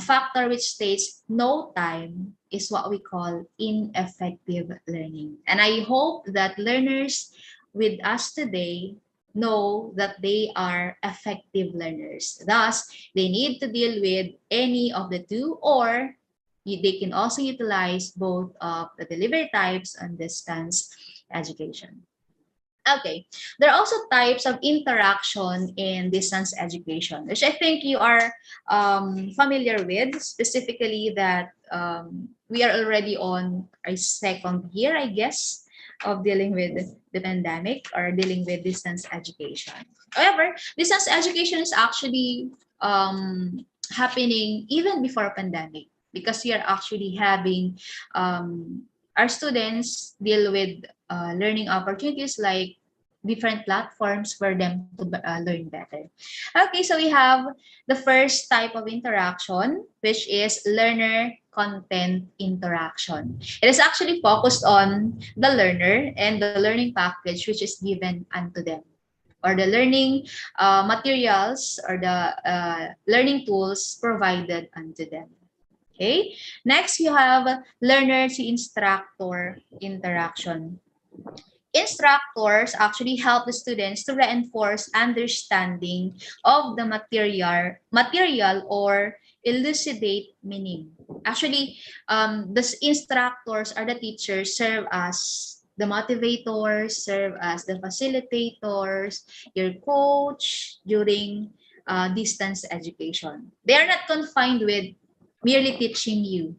factor which states no time is what we call ineffective learning. And I hope that learners with us today know that they are effective learners. Thus, they need to deal with any of the two, or they can also utilize both of the delivery types and distance education. Okay, there are also types of interaction in distance education, which I think you are familiar with, specifically that we are already on our second year, I guess, of dealing with the pandemic or dealing with distance education. However, distance education is actually happening even before pandemic, because we are actually having our students deal with learning opportunities like different platforms for them to learn better. Okay, so we have the first type of interaction, which is learner content interaction. It is actually focused on the learner and the learning package which is given unto them, or the learning materials or the learning tools provided unto them. Okay, next you have learner to instructor interaction. Instructors actually help the students to reinforce understanding of the material or elucidate meaning. Actually, the instructors or the teachers serve as the motivators, serve as the facilitators, your coach during distance education. They are not confined with merely teaching you.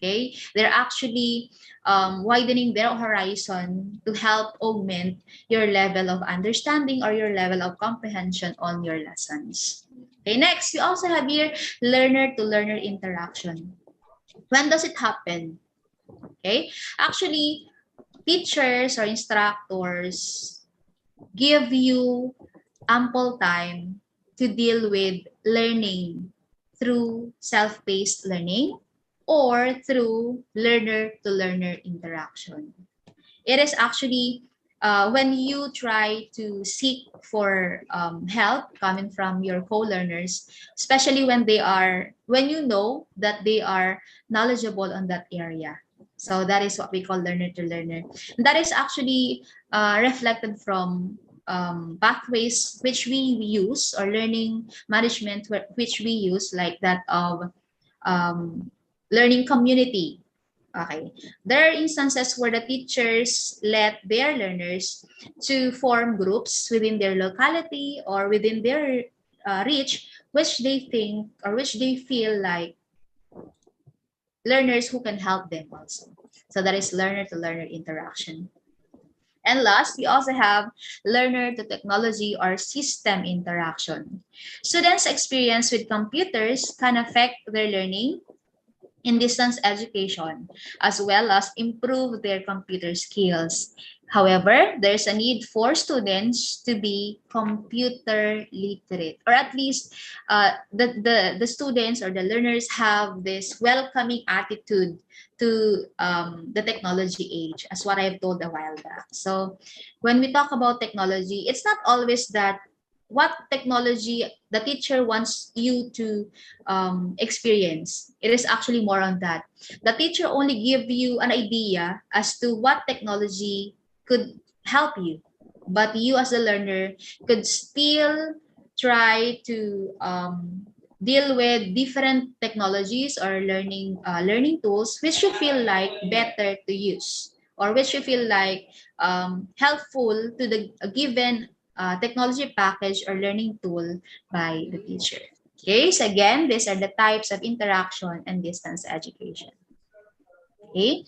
Okay, they're actually widening their horizon to help augment your level of understanding or your level of comprehension on your lessons. Okay, next, we also have here learner-to-learner interaction. When does it happen? Okay, actually, teachers or instructors give you ample time to deal with learning through self-paced learning or through learner-to-learner interaction. It is actually when you try to seek for help coming from your co-learners, especially when you know that they are knowledgeable on that area. So that is what we call learner-to-learner. That is actually reflected from pathways which we use, or learning management which we use, like that of learning community. Okay, there are instances where the teachers let their learners to form groups within their locality or within their reach, which they think or which they feel like learners who can help them also. So that is learner-to-learner interaction. And last, we also have learner to technology or system interaction. Students' experience with computers can affect their learning in distance education, as well as improve their computer skills. However, there's a need for students to be computer literate, or at least the students or the learners have this welcoming attitude to the technology age, as what I've told a while back. So when we talk about technology, it's not always that what technology the teacher wants you to experience. It is actually more on that. The teacher only give you an idea as to what technology could help you, but you as a learner could still try to deal with different technologies or learning tools which you feel like better to use, or which you feel like helpful to the given technology package or learning tool by the teacher. Okay, so again, these are the types of interaction and distance education. Okay,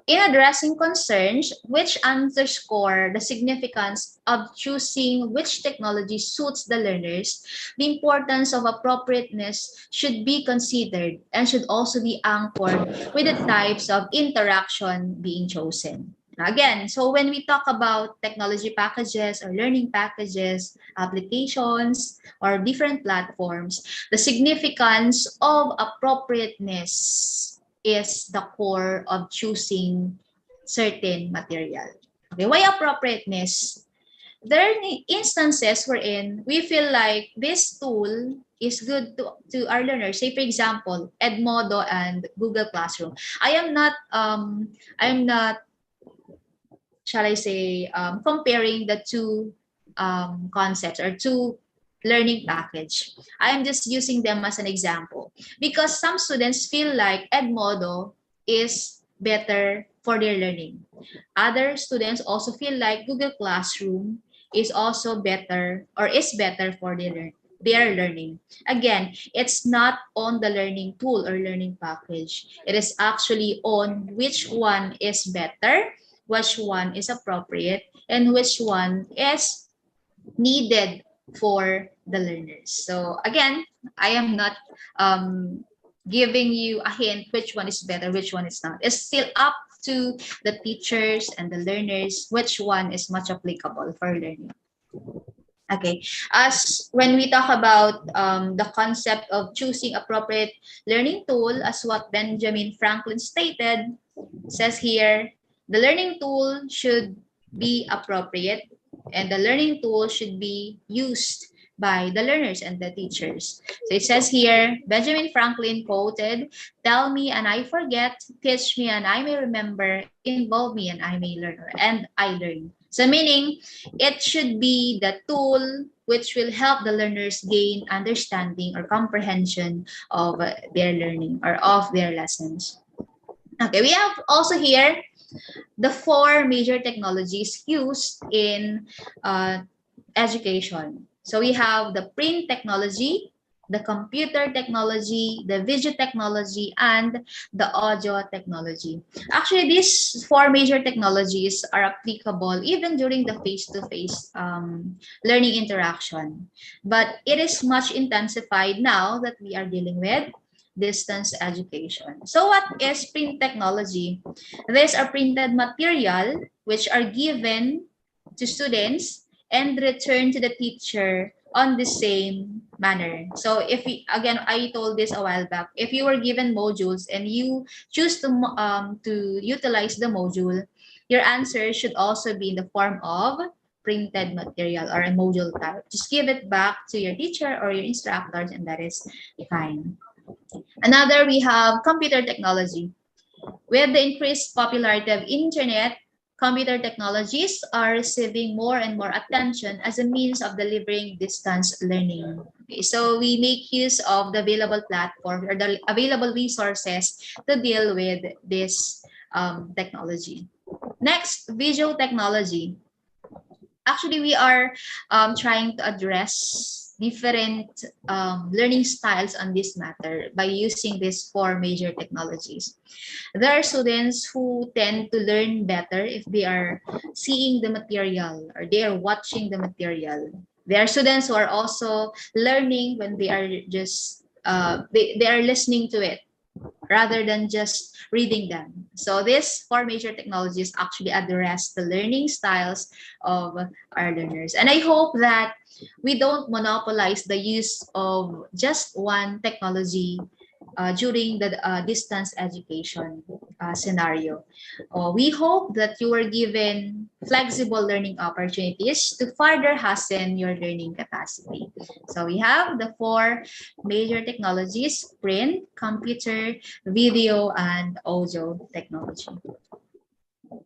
in addressing concerns which underscore the significance of choosing which technology suits the learners, the importance of appropriateness should be considered and should also be anchored with the types of interaction being chosen. Again, so when we talk about technology packages or learning packages, applications, or different platforms, the significance of appropriateness is the core of choosing certain material. Okay, why appropriateness? There are instances wherein we feel like this tool is good to our learners. Say, for example, Edmodo and Google Classroom. I'm not, shall I say, comparing the two concepts or two learning package. I am just using them as an example because some students feel like Edmodo is better for their learning. Other students also feel like Google Classroom is also better or is better for their learning. Again, it's not on the learning tool or learning package. It is actually on which one is better, which one is appropriate, and which one is needed for the learners. So again, I am not giving you a hint which one is better, which one is not. It's still up to the teachers and the learners which one is much applicable for learning. Okay, as when we talk about the concept of choosing appropriate learning tool, as what Benjamin Franklin stated, says here, the learning tool should be appropriate and the learning tool should be used by the learners and the teachers. So it says here, Benjamin Franklin quoted, "Tell me and I forget, teach me and I may remember, involve me and I may learn," and I learn. So meaning, it should be the tool which will help the learners gain understanding or comprehension of their learning or of their lessons. Okay, we have also here the four major technologies used in education. So we have the print technology, the computer technology, the video technology, and the audio technology. Actually, these four major technologies are applicable even during the face-to-face learning interaction. But it is much intensified now that we are dealing with distance education. So what is print technology? These are printed material which are given to students and returned to the teacher on the same manner. So if we, again, I told this a while back, if you were given modules and you choose to utilize the module, your answer should also be in the form of printed material or a module type. Just give it back to your teacher or your instructors and that is fine. Another, we have computer technology. With the increased popularity of internet, computer technologies are receiving more and more attention as a means of delivering distance learning. Okay, so we make use of the available platform or the available resources to deal with this technology. Next, visual technology. Actually, we are trying to address different learning styles on this matter by using these four major technologies. There are students who tend to learn better if they are seeing the material or they are watching the material. There are students who are also learning when they are just they are listening to it rather than just reading them. So these four major technologies actually address the learning styles of our learners. And I hope that we don't monopolize the use of just one technology during the distance education scenario. We hope that you are given flexible learning opportunities to further hasten your learning capacity. So we have the four major technologies: print, computer, video, and audio technology.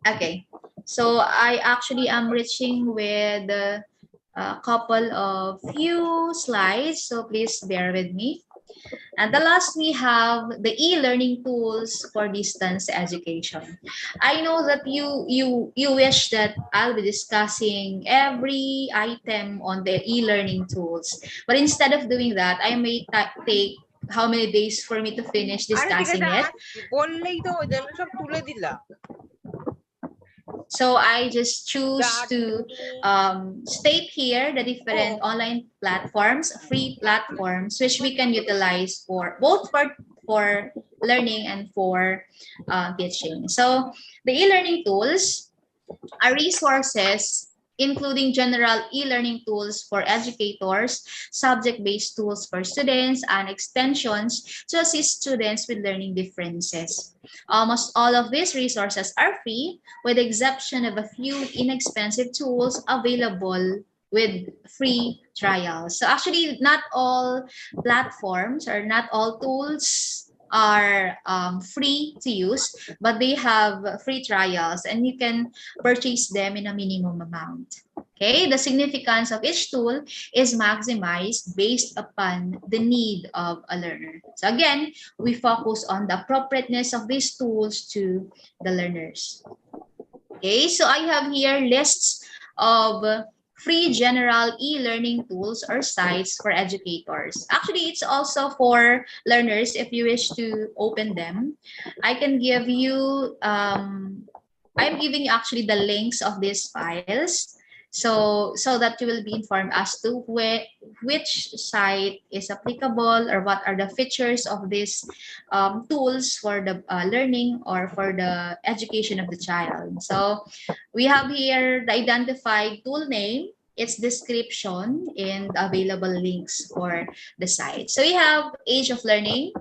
Okay, so I actually am reaching with a couple of few slides, so please bear with me. And the last, we have the e-learning tools for distance education. I know that you wish that I'll be discussing every item on the e-learning tools, but instead of doing that, I may take how many days for me to finish discussing it. So I just choose to state here the different online platforms, free platforms, which we can utilize for both for learning and for teaching. So the e-learning tools are resources including general e-learning tools for educators, subject-based tools for students, and extensions to assist students with learning differences. Almost all of these resources are free, with the exception of a few inexpensive tools available with free trials. So actually, not all platforms or not all tools are free to use, but they have free trials and you can purchase them in a minimum amount. Okay, the significance of each tool is maximized based upon the need of a learner. So again, we focus on the appropriateness of these tools to the learners. Okay, so I have here lists of free general e-learning tools or sites for educators. Actually, it's also for learners if you wish to open them. I can give you, I'm giving you actually the links of these files so that you will be informed as to which site is applicable or what are the features of these tools for the learning or for the education of the child. So we have here the identified tool name, its description, and available links for the site. So we have Age of Learning,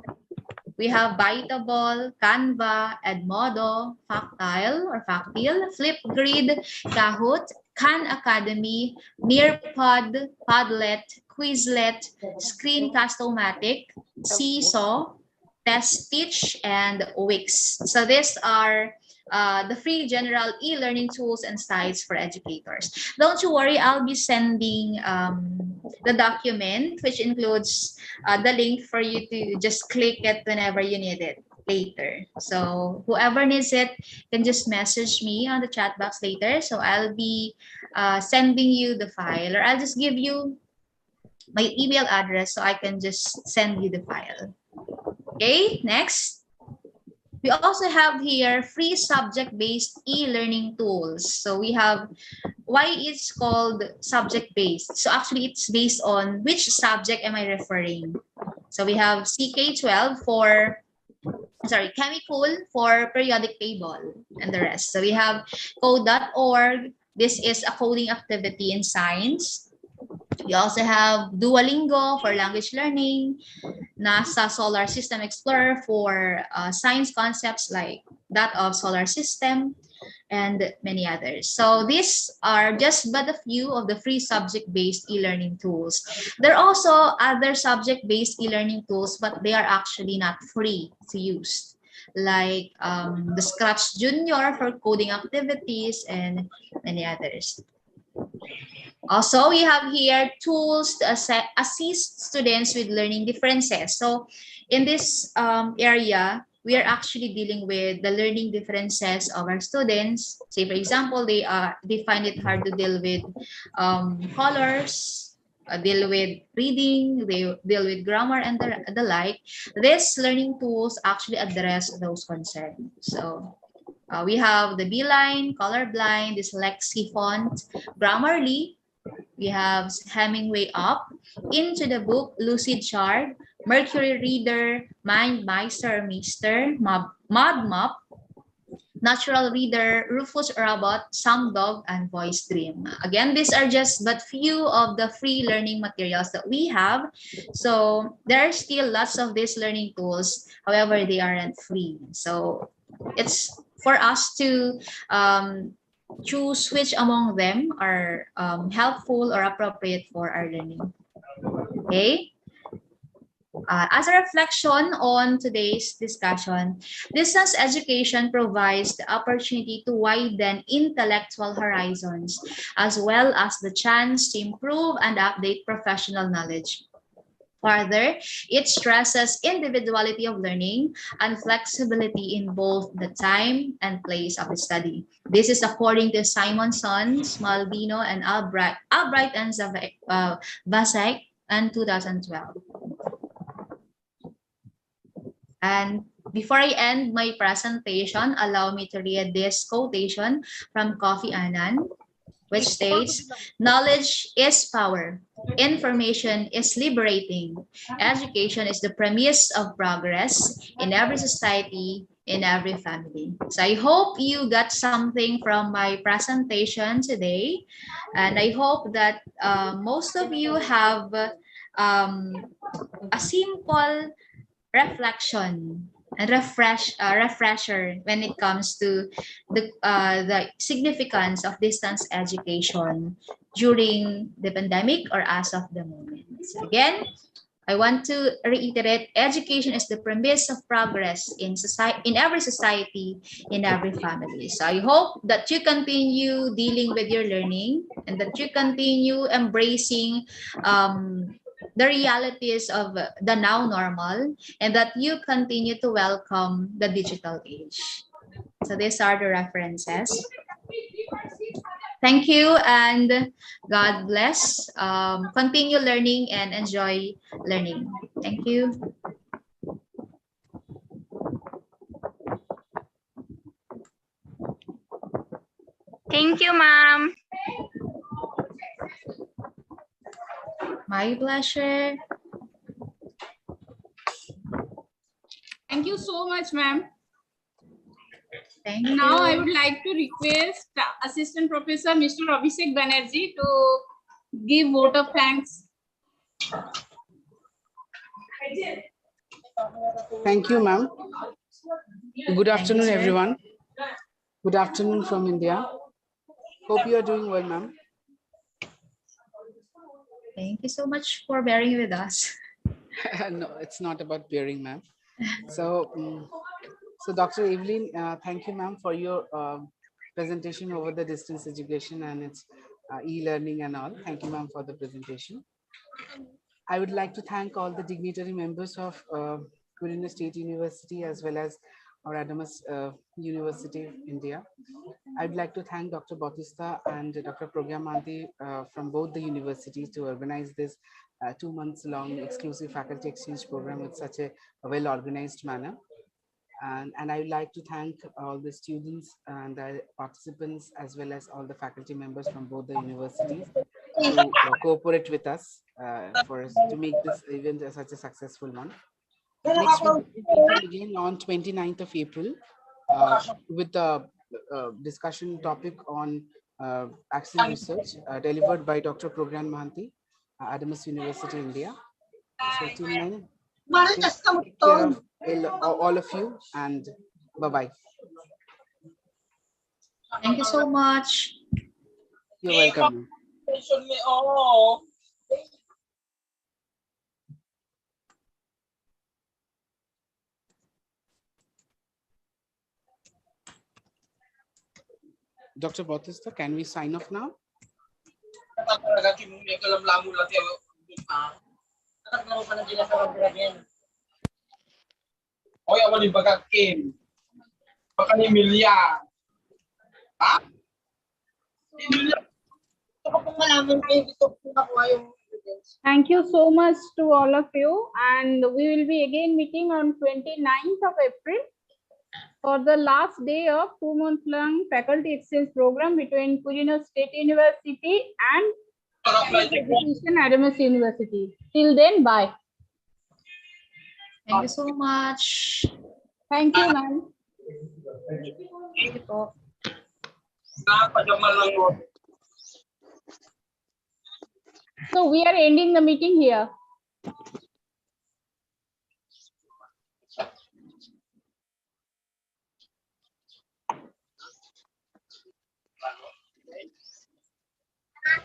we have Bitable, Canva, Edmodo, Factile, Flipgrid, Kahoot, Khan Academy, Nearpod, Padlet, Quizlet, Screencast-O-Matic, Seesaw, Test Teach, and Wix. So these are the free general e-learning tools and sites for educators. Don't you worry, I'll be sending the document, which includes the link for you to just click it whenever you need it later. So whoever needs it can just message me on the chat box later. So I'll be sending you the file, or I'll just give you my email address so I can just send you the file. Okay, next. We also have here free subject-based e-learning tools. So we have, why it's called subject-based. So actually it's based on which subject am I referring. So we have CK12 for, Chemical for periodic table and the rest. So we have code.org. This is a coding activity in science. We also have Duolingo for language learning, NASA Solar System Explorer for science concepts like that of solar system, and many others. So these are just but a few of the free subject-based e-learning tools. There are also other subject-based e-learning tools, but they are actually not free to use, like the Scratch Junior for coding activities and many others. Also, we have here tools to assist students with learning differences. So in this area, we are actually dealing with the learning differences of our students. Say, for example, they find it hard to deal with colors, deal with reading, they deal with grammar and the like. These learning tools actually address those concerns. So we have the Beeline, Colorblind, Dyslexia font, Grammarly. We have Hemingway Up, Into the Book, Lucid Chart, Mercury Reader, MindMeister, Mister, ModMap, Natural Reader, Rufus Robot, SumDog, and Voice Dream. Again, these are just but few of the free learning materials that we have. So there are still lots of these learning tools. However, they aren't free. So it's for us to choose which among them are helpful or appropriate for our learning. Okay. As a reflection on today's discussion, distance education provides the opportunity to widen intellectual horizons, as well as the chance to improve and update professional knowledge. Further, it stresses individuality of learning and flexibility in both the time and place of study. This is according to Simonson, Malvino, and Albright and Vasek in 2012. And before I end my presentation, allow me to read this quotation from Kofi Annan, which states, "Knowledge is power. Information is liberating. Education is the premise of progress in every society, in every family." So I hope you got something from my presentation today. And I hope that most of you have a simple reflection and refresher when it comes to the significance of distance education during the pandemic or as of the moment. So again, I want to reiterate, education is the premise of progress in society, in every society, in every family. So I hope that you continue dealing with your learning and that you continue embracing the realities of the now normal, and that you continue to welcome the digital age. So these are the references. Thank you and God bless. Continue learning and enjoy learning. Thank you. Thank you, ma'am. My pleasure. Thank you so much, ma'am. Thank you. Now I would like to request Assistant Professor Mr. Abhishek Banerjee to give vote of thanks. Thank you, ma'am. Good afternoon, everyone. Good afternoon from India. Hope you are doing well, ma'am. Thank you so much for bearing with us. No, it's not about bearing, ma'am. So, Dr. Evelyn, thank you, ma'am, for your presentation over the distance education and its e-learning and all. Thank you, ma'am, for the presentation. I would like to thank all the dignitary members of Synchronous State University as well as Asynchronous University of India. I'd like to thank Dr. Bautista and Dr. Programanti from both the universities to organize this 2 months long exclusive faculty exchange program with such a well-organized manner. And I would like to thank all the students and the participants as well as all the faculty members from both the universities to cooperate with us to make this event such a successful one. Next week we will begin on 29th of April with the discussion topic on action research delivered by Dr. Program Mahanti, Asynchronous University, India. So till then, take care of all of you and bye-bye. Thank you so much. You're welcome. Dr. Bautista, can we sign off now? Oy, awan ni baga Kim. Baka ni Milya. Ha? Ni Milya. Ito pa kung malaman kayo dito kung nakuha yung Thank you so much to all of you. And we will be again meeting on 29th of April for the last day of 2-month-long faculty exchange program between Quirino State University and Education Adamus University. Till then, bye. Thank you so much. Thank you, ma'am. Thank you po. So we are ending the meeting here.